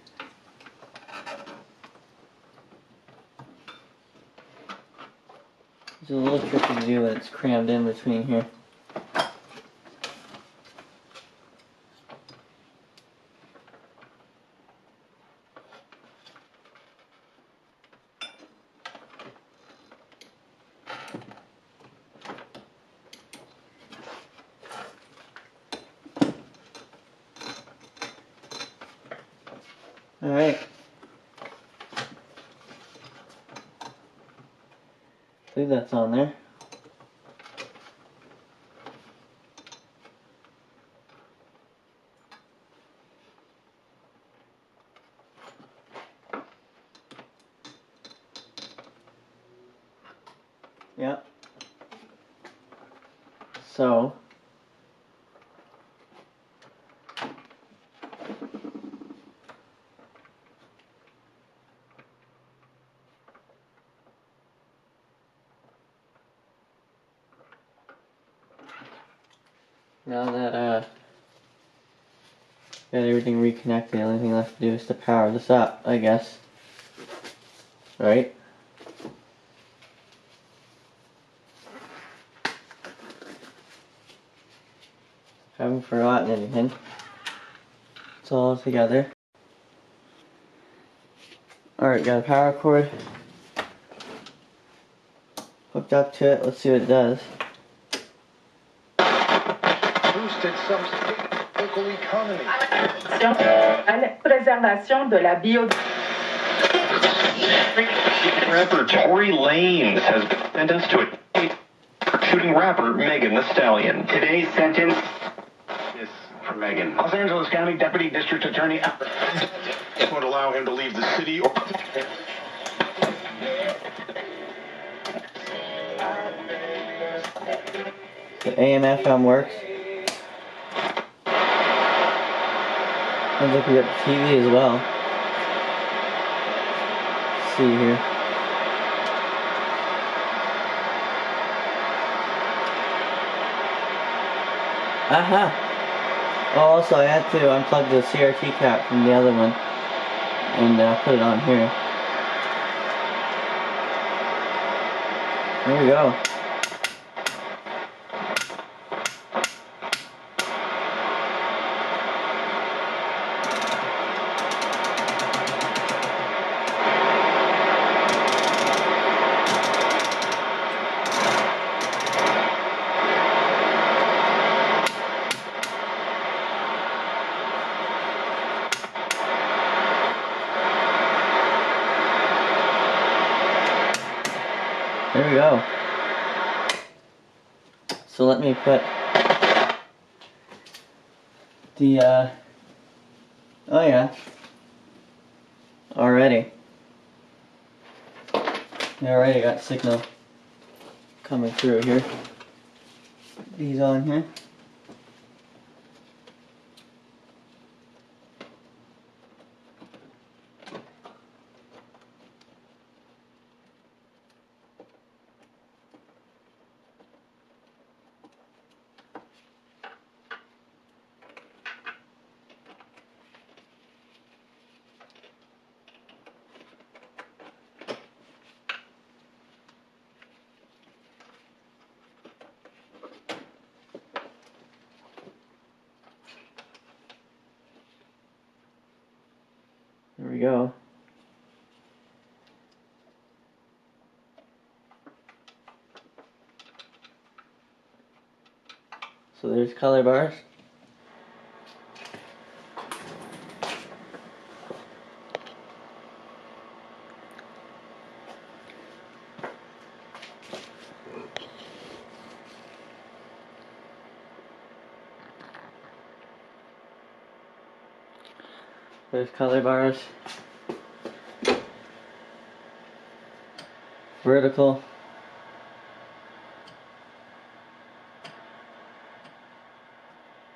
It's a little tricky to do when it's crammed in between here. Alright. I believe that's on there. So now that got everything reconnected, the only thing left to do is to power this up, I guess. Right? Haven't forgotten anything. It's all together. Alright, got a power cord hooked up to it. Let's see what it does. Boosted some local economy. Préservation de la Rapper Tory Lanez has been sentenced to a for shooting rapper Megan Thee Stallion. Today's sentence is for Megan. Los Angeles County Deputy District Attorney won't allow him to leave the city or The AM FM works. Sounds like we got the TV as well. Let's see here. Aha! Oh, also I had to unplug the CRT cap from the other one and put it on here. There we go. There we go. So let me put the, oh yeah, already got signal coming through here. Put these on here. There we go. So there's color bars. There's color bars. Vertical.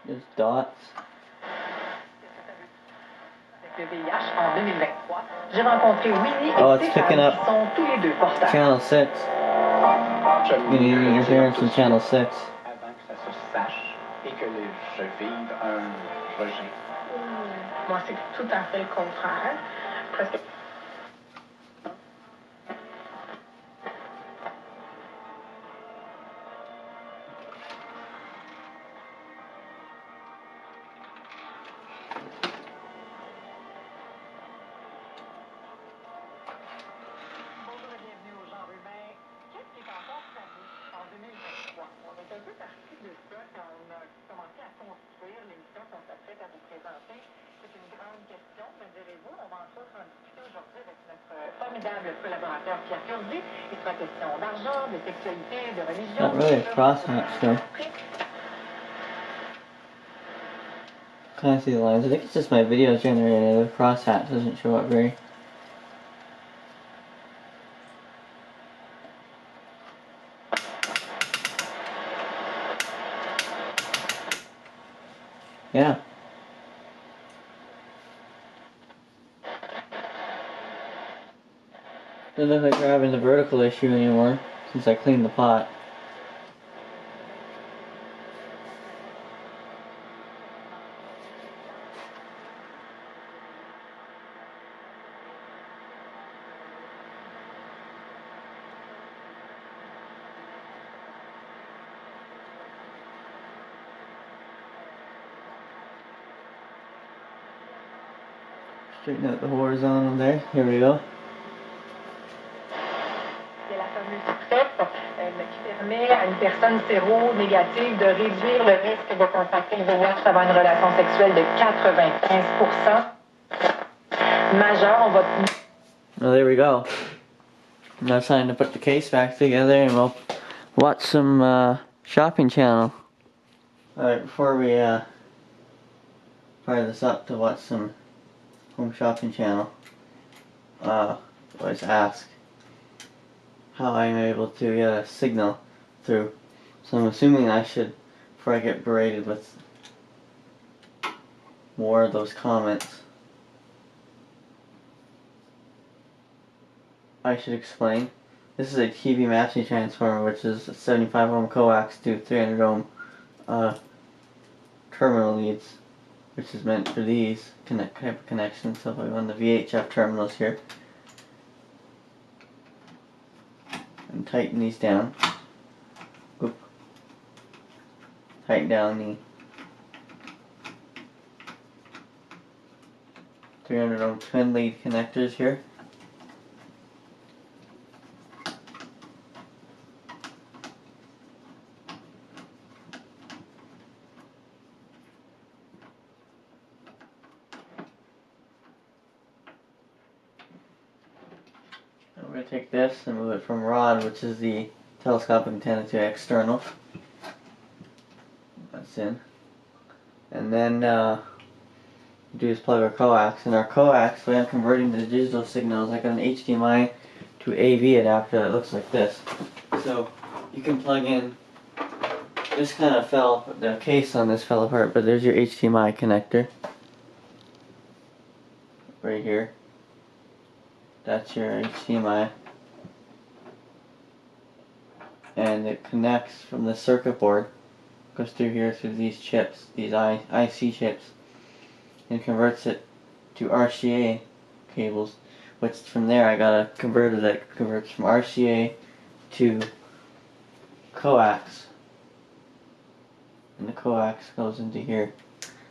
There's dots. Oh, it's picking up channel 6. You need interference from channel 6. Moi, c'est tout à fait le contraire. Presque. Not really a crosshatch though. Can't see the lines. I think it's just my video generator. The crosshatch doesn't show up very. Yeah. Doesn't look like we're having the vertical issue anymore since I cleaned the pot. Straighten out the horizontal there. Here we go. C'est la fameuse PrEP qui permet à une personne séronégative de réduire le risque de contracter le VIH avant une relation sexuelle de 95%. Majeur, on va... Well, there we go. Now it's time to put the case back together and we'll watch some shopping channel. Alright, before we fire this up to watch some home shopping channel, always ask how I'm able to get a signal through. So I'm assuming I should, before I get berated with more of those comments, I should explain. This is a TV matching transformer, which is a 75 ohm coax to 300 ohm terminal leads, which is meant for these type of connections. So if I run the VHF terminals here and tighten these down, oop, tighten down the 300 ohm twin lead connectors here. We're going to take this and move it from rod, which is the telescopic antenna, to external. That's in. And then do is plug our coax. And our coax, when I'm converting the digital signals, I got an HDMI to AV adapter that looks like this. So you can plug in, this kind of fell, the case on this fell apart, but there's your HDMI connector. Right here. That's your HDMI. And it connects from the circuit board, goes through here through these chips, these IC chips, and converts it to RCA cables, which from there I got a converter that converts from RCA to coax, and the coax goes into here.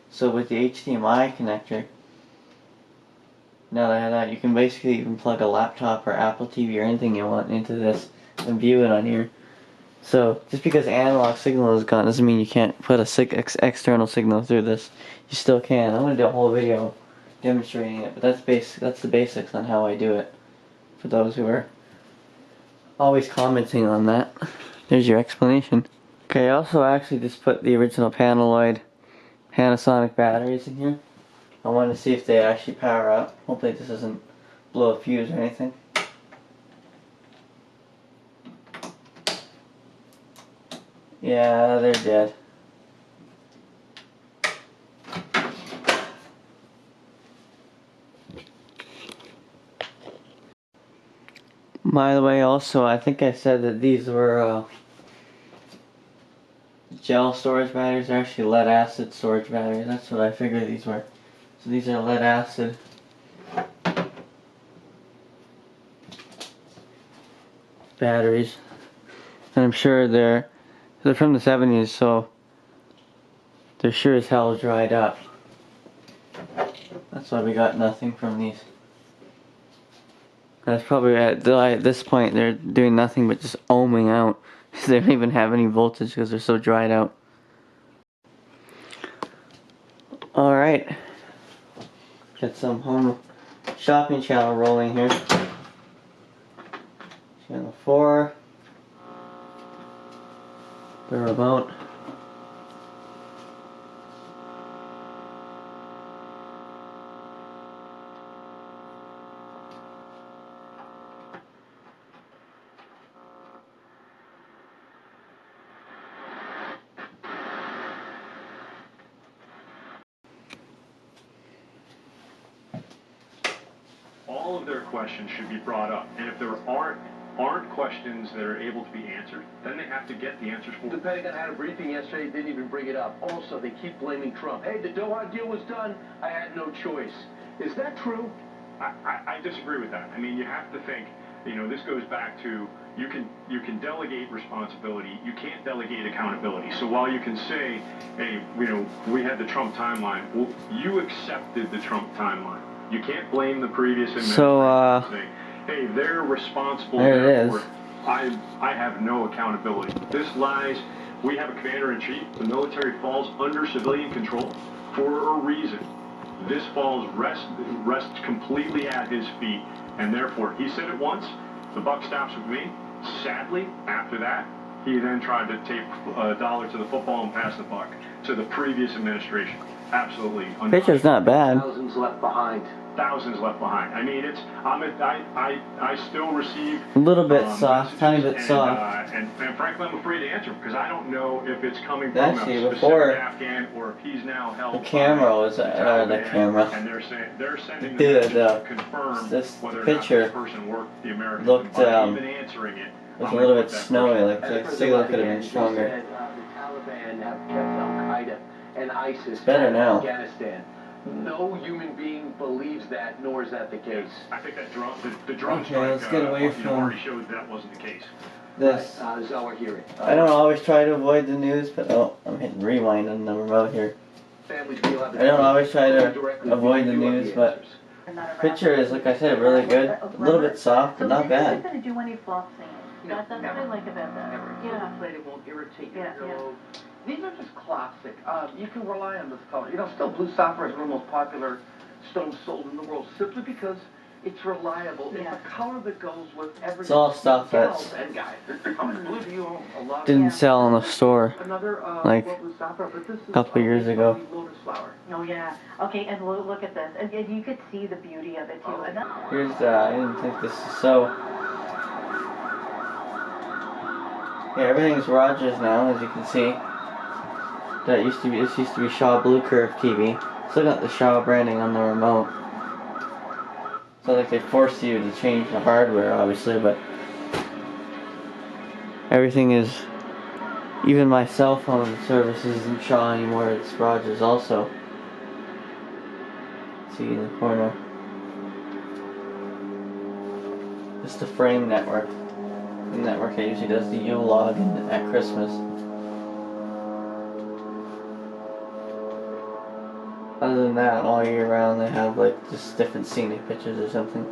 So with the HDMI connector, now that I have that, you can basically even plug a laptop or Apple TV or anything you want into this and view it on here. So just because analog signal is gone doesn't mean you can't put a external signal through this. You still can. I'm going to do a whole video demonstrating it, but that's the basics on how I do it. For those who are always commenting on that, there's your explanation. Okay, I also actually just put the original Panasonic batteries in here. I wanted to see if they actually power up. Hopefully this doesn't blow a fuse or anything. Yeah, they're dead. By the way, also, I think I said that these were gel storage batteries. They're actually lead acid storage batteries. That's what I figured these were. So these are lead acid batteries. And I'm sure they're from the 70s, so they're sure as hell dried up. That's why we got nothing from these. That's probably at this point they're doing nothing but just ohming out. They don't even have any voltage because they're so dried out. Alright. Get some home shopping channel rolling here. Channel 4. The remote. all of their questions should be brought up. And if there aren't questions that are able to be answered, then they have to get the answers for. The Pentagon had a briefing yesterday, didn't even bring it up. Also, they keep blaming Trump. Hey, the Doha deal was done. I had no choice. Is that true? I disagree with that. I mean, you have to think, you know, this goes back to you can delegate responsibility. You can't delegate accountability. So while you can say, hey, you know, we had the Trump timeline, well, you accepted the Trump timeline. You can't blame the previous administration. So, say, hey, they're responsible. there it is. I have no accountability. This lies. We have a commander-in-chief. The military falls under civilian control for a reason. This rests completely at his feet, and therefore, he said it once, the buck stops with me. Sadly, after that, he then tried to tape a dollar to the football and pass the buck to the previous administration. Absolutely. Picture's not bad. Thousands left behind. Thousands left behind. I mean, I still receive A little bit soft, tiny bit soft. And frankly, I'm afraid to answer because I don't know if it's coming from Actually, a specific before Afghan or if he's now held. The camera was the camera. And they're sending The to confirm this whether or picture not this person worked the American. looked even answering it. was a little bit snowy. Like the signal could have been stronger. Said, the Taliban have kept Al-Qaeda and ISIS Better in now. Afghanistan. No human being believes that, nor is that the case. I think that the drone Okay, strike let's get away from already showed that wasn't the case. this. This is all we're hearing. I don't always try to avoid the news, but oh, I'm hitting rewind on the remote here. Families will have I don't always try to directly avoid the view of news, but answers. picture is, like I said, really good. A little bit soft, but not bad. Going to do any flossing. That's what I like about that. Never. Yeah. It won't irritate Yeah, your yeah. nose. These are just classic. You can rely on this color. You know, still blue sapphire is one of the most popular stones sold in the world simply because it's reliable. Yeah. It's a color that goes with every. It's all stuff gals that's and guys. How much blue do you own? A lot. didn't sell in the store Another like blue sapphire, but this is a couple years ago. lotus flower. Oh yeah. Okay, and look at this. And you could see the beauty of it too. And Here's I didn't think this is so. Yeah, everything's Rogers now, as you can see. This used to be Shaw Blue Curve TV. Still got the Shaw branding on the remote. So like they force you to change the hardware, obviously, but everything is. Even my cell phone service isn't Shaw anymore. It's Rogers also. See in the corner. It's the Frame network. The network that usually does the U-Log at Christmas. Other than that, all year round they have like just different scenic pictures or something.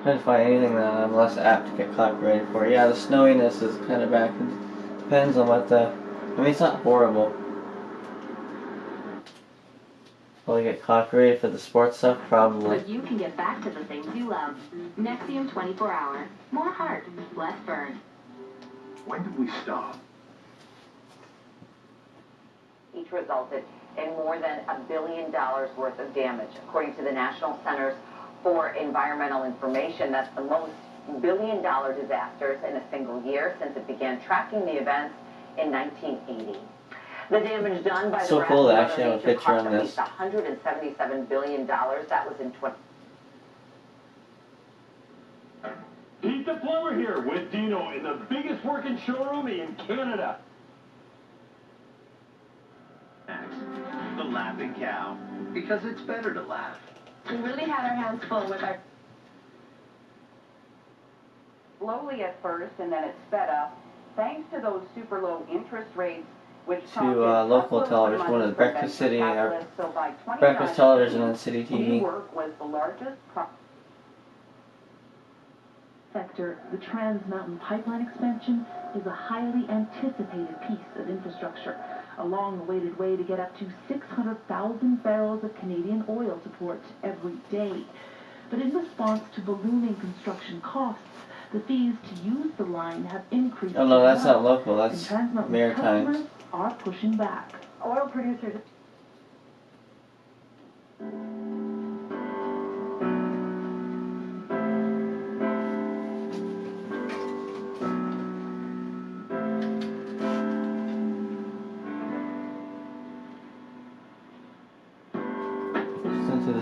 Trying to find anything that I'm less apt to get copyrighted for. Yeah, the snowiness is kind of back. It depends on what the. I mean, it's not horrible. Will I get copyrighted for the sports stuff? Probably. But you can get back to the things you love. Nexium 24-hour. More heart, less burn. When did we stop? Each resulted in more than $1 billion worth of damage. According to the National Centers for Environmental Information, that's the most billion-dollar disasters in a single year since it began tracking the events in 1980. The damage done by so the cool to Mother actually have a Nature picture cost on at this. least $177 billion. That was in 20. Pete the Plumber here with Dino in the biggest working showroom in Canada. The laughing cow. Because it's better to laugh. We really had our hands full with our. Slowly at first, and then it sped up, thanks to those super low interest rates, which To local television, one of the Breakfast City or Breakfast Television on City TV. Newark was the largest sector. The Trans Mountain Pipeline expansion is a highly anticipated piece of infrastructure, a long-awaited way to get up to 600,000 barrels of Canadian oil to port every day. But in response to ballooning construction costs, the fees to use the line have increased. Oh no, that's not local, And that's Trans Mountain Maritimes. customers are pushing back. Oil producers.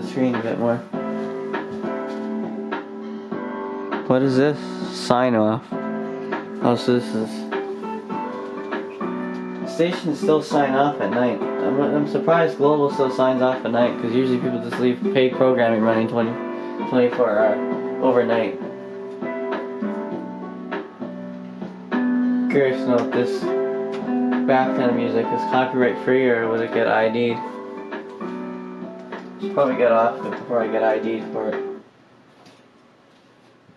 the screen a bit more. What is this? Sign off. Oh, so this is... The stations still sign off at night. I'm surprised Global still signs off at night, because usually people just leave paid programming running 24 hours overnight. Curious to know if this background music is copyright free or would it get ID'd? Should probably get off it before I get ID'd for it.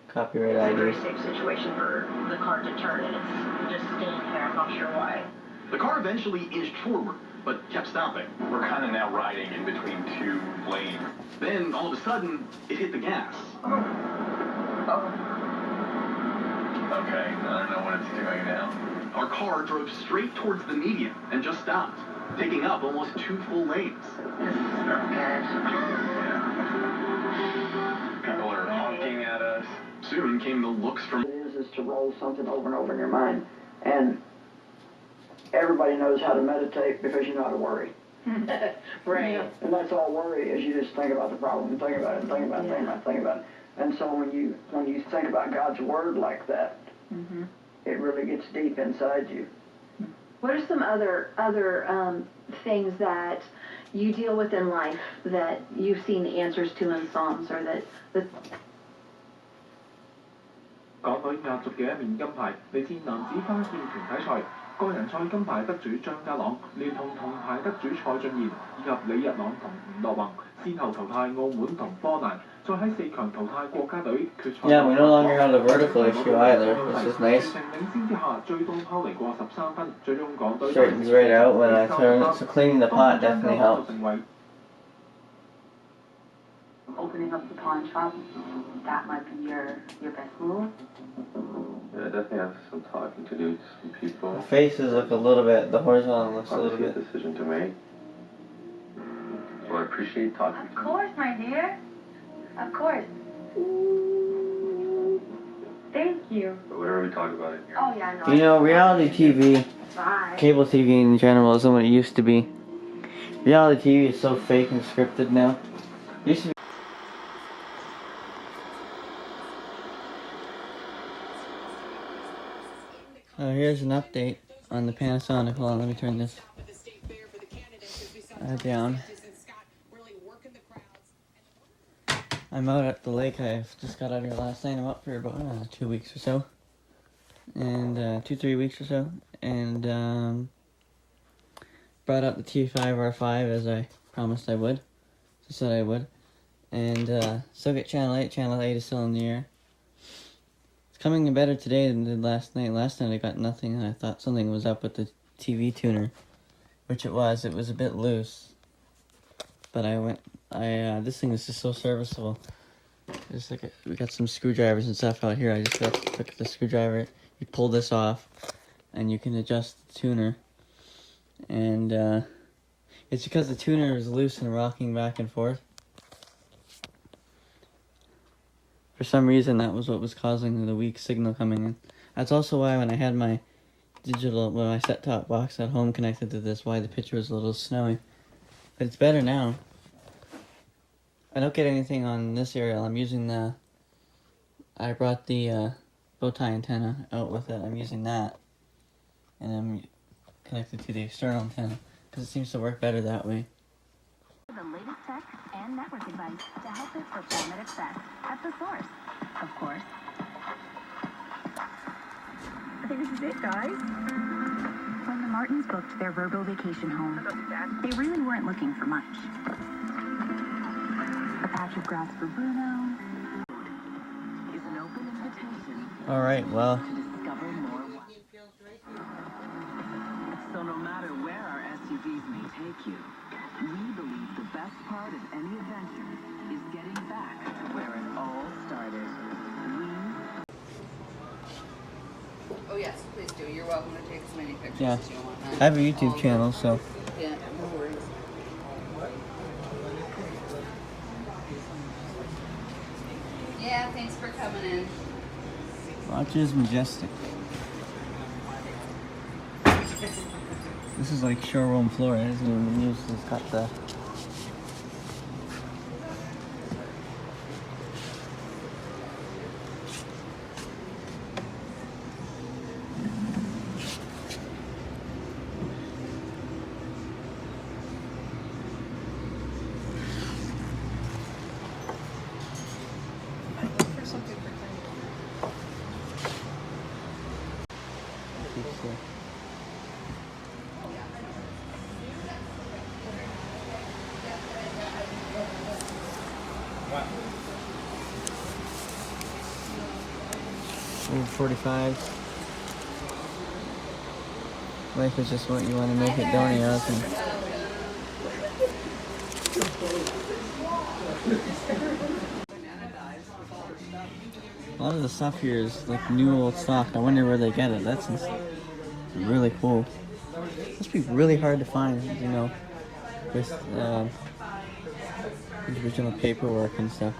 Copyright ID. Very safe situation for the car to turn, and it's just staying there. I'm not sure why. The car eventually inched forward, but kept stopping. We're kind of now riding in between two lanes. Then, all of a sudden, it hit the gas. Okay, I don't know what it's doing now. Our car drove straight towards the median and just stopped, taking up almost 2 full lanes. People are honking at us. Soon came the looks from... It is to roll something over and over in your mind. And everybody knows how to meditate because you know how to worry. Right. And that's all worry is you just think about the problem and think about it and think about it and think about it and think about it. And so when you think about God's word like that, it really gets deep inside you. What are some other things that you deal with in life that you've seen the answers to in Psalms, or that 港隊壓軸嘅一面金牌嚟自男子花劍團體賽，個人賽金牌得主張家朗，聯同銅牌得主蔡俊賢以及李日朗同吳樂宏，先後淘汰澳門同波蘭，再喺4強淘汰國家隊決賽。Yeah, we no longer have the vertical issue either, which is nice. 領先之下，最終拋離過13分，最終港隊 straightens right out when I turn, so cleaning the pot definitely helps. Opening up the pawn shop, that might be your best move. Yeah, I definitely have some talking to do to some people. The faces look a little bit, the horizontal looks a little bit. Obviously a decision to make. So I appreciate talking to you. Of course, my dear. Of course. Thank you. But whatever we talk about in here. Oh, yeah, I know. You know, reality TV, Bye. cable TV in general isn't what it used to be. Reality TV is so fake and scripted now. It used to be. Here's an update on the Panasonic. Hold on, let me turn this down. I'm out at the lake. I've just got out here last night. I'm up for about 2 weeks or so. And 2-3 weeks or so. And brought out the TR-535 as I promised I would. Just said I would. And still get Channel 8. Channel 8 is still in the air. Coming in better today than it did last night. Last night I got nothing, and I thought something was up with the TV tuner, which it was. It was a bit loose, but this thing is just so serviceable. Just like we got some screwdrivers and stuff out here. I just took the screwdriver. You pull this off, and you can adjust the tuner. And it's because the tuner is loose and rocking back and forth. For some reason, that was what was causing the weak signal coming in. That's also why when I had my my set-top box at home connected to this, why the picture was a little snowy. But it's better now. I don't get anything on this aerial. I'm using I brought the bow tie antenna out with it. I'm using that. And I'm connected to the external antenna, because it seems to work better that way. The latest tech and network advice to help with fulfillment access at the source, of course. I think this is it, guys. When the Martins booked their Virgo vacation home, they really weren't looking for much. A patch of grass for Bruno is an open invitation. All right, well. To discover more. So no matter where our SUVs may take you, we believe the best part of any adventure is getting back to where it all started. Oh yes, please do. You're welcome to take as many pictures Yeah, as you want. I have a YouTube channel, so. Yeah, no worries. Yeah, thanks for coming in. Watch is majestic. This is like showroom floor. It hasn't even been used. It's got the keeps the... Ooh, 45s. Life is just what you want to make it, don't you? A lot of the stuff here is like new old stock. I wonder where they get it. That's really cool. It must be really hard to find, you know, with the original paperwork and stuff.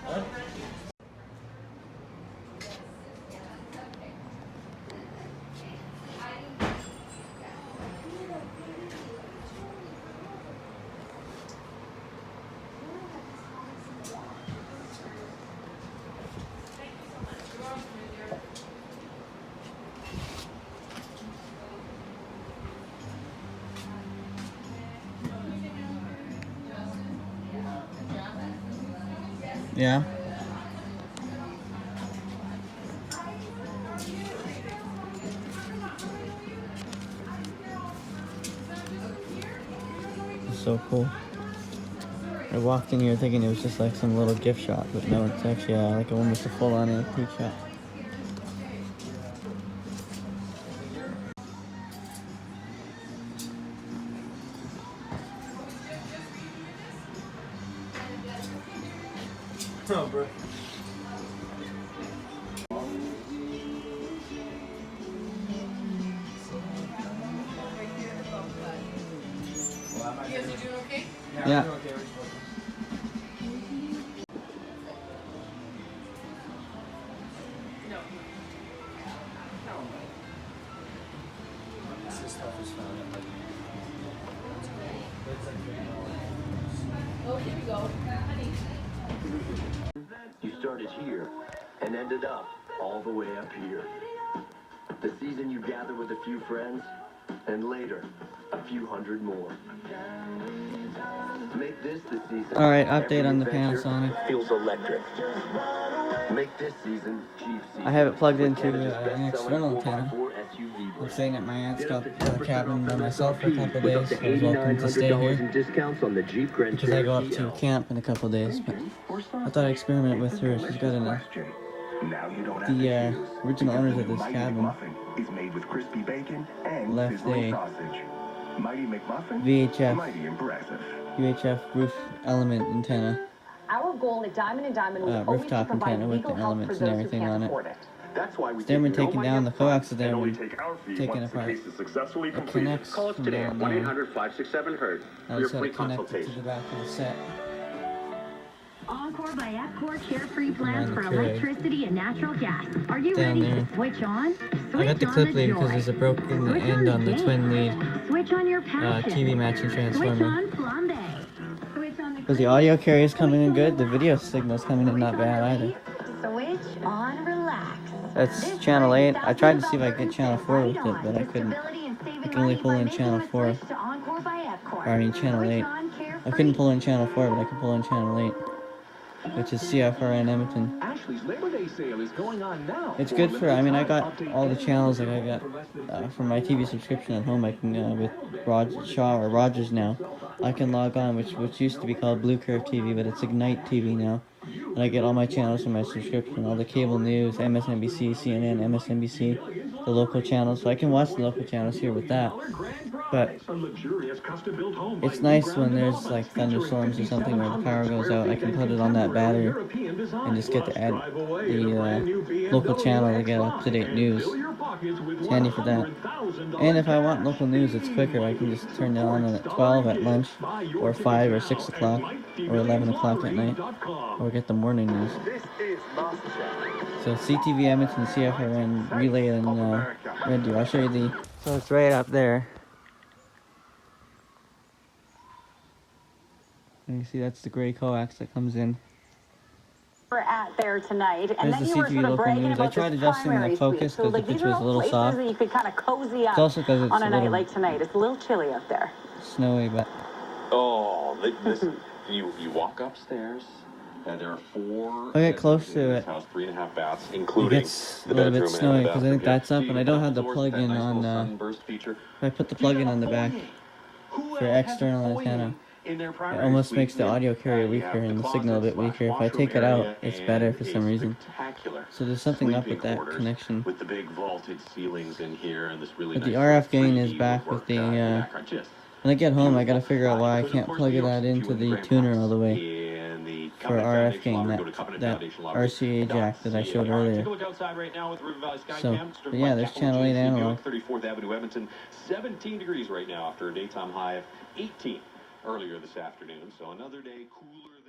Yeah. It's so cool. I walked in here thinking it was just like some little gift shop, but no, it's actually like almost a full-on antique shop. Oh, bro. You guys are doing okay? Yeah. This stuff is found at like... Oh, here we go. You started here and ended up all the way up here. The season you gather with a few friends, and later, a few hundred more. Make this the season. Alright, update on the Adventure Panasonic. Feels electric. Make this season Chief season. I have it plugged into Canada's an best-selling external antenna. 4x4 SUV I'm staying at my aunt's, got a cabin by off myself for a couple of days, so I was welcome to stay $8,900 here. in discounts on the Jeep Grand Because I go up Cherokee to L. camp in a couple of days, but I thought I'd experiment with her. She's got enough. The original owners of this cabin is made with crispy bacon and left sizzling a sausage. Mighty McMuffin, VHF mighty impressive. roof element antenna, Our goal at Diamond & Diamond was always to rooftop provide antenna with legal the help for elements those and who everything can't on it. afford it. That's why we Then we're take no taking money down the up front coax and there only and take our fee taking once the apart. case is successfully It completed. connects Call us from today down at there. 1-800-567-HERD I for your just had free it connected to consultation. the back of the set. Encore by Epcor Carefree plans on for the Keurig. Electricity and natural gas. Are you Down ready there. to switch on? I got the Switch clip on lead the because joy. there's a broken Switch end on on the game. twin lead Switch on your passion. TV matching Switch transformer. on Flambe. Switch on the Because the audio carrier is coming in good, the video signal's coming in not bad either. Switch on relax. That's channel 8. I tried to see if I could get channel 4 with it, but I couldn't. I can only pull in channel 4. Or I mean channel 8. I couldn't pull in channel 4, but I can pull in channel 8. Which is CFRN Edmonton. Ashley's Labor Day sale is going on now. It's good for, I mean, I got all the channels like I got from my TV subscription at home. I can, with Shaw or Rogers now, I can log on, which used to be called Blue Curve TV, but it's Ignite TV now. And I get all my channels from my subscription, all the cable news, MSNBC, CNN, MSNBC, the local channels. So I can watch the local channels here with that. But it's nice when there's like thunderstorms or something where the power goes out. I can put it on that battery and just get the local channel to get up-to-date news. It's handy for that. And if I want local news, it's quicker. I can just turn it on at 12 at lunch, or 5 or 6 o'clock, or 11 o'clock at night, or get the morning news. So CTV Edmonton, CFRN, Relay, and Red Deer. I'll show you the... So it's right up there. And you see that's the gray coax that comes in. We're at there tonight, and There's then the you were CTV sort of local bragging news. I about tried this adjusting the primary focus suite. So because the like these picture are is a all little places soft. that you could kind of cozy up It's also because it's on a a night little like tonight. It's a little chilly up there. snowy, but... Oh, listen, you walk upstairs, There are 4. If I get close to it, house, 3.5 baths, it including gets a little bit snowy because I think that's up, and I don't have the plug-in on. If I put the plug-in on the back for external antenna, it almost makes the audio carrier weaker and the signal a bit weaker. If I take it out, it's better for some reason. So there's something up with that connection. With the big vaulted ceilings in here and this really But the nice RF gain is back with the. When I get home, I gotta figure out why I can't plug that into the tuner all the way for RF gain, that RCA jack that I showed earlier. So, but yeah, there's channel 8 analog. 34th Avenue, Edmonton, 17 degrees right now after a daytime high of 18 earlier this afternoon. So another day cooler.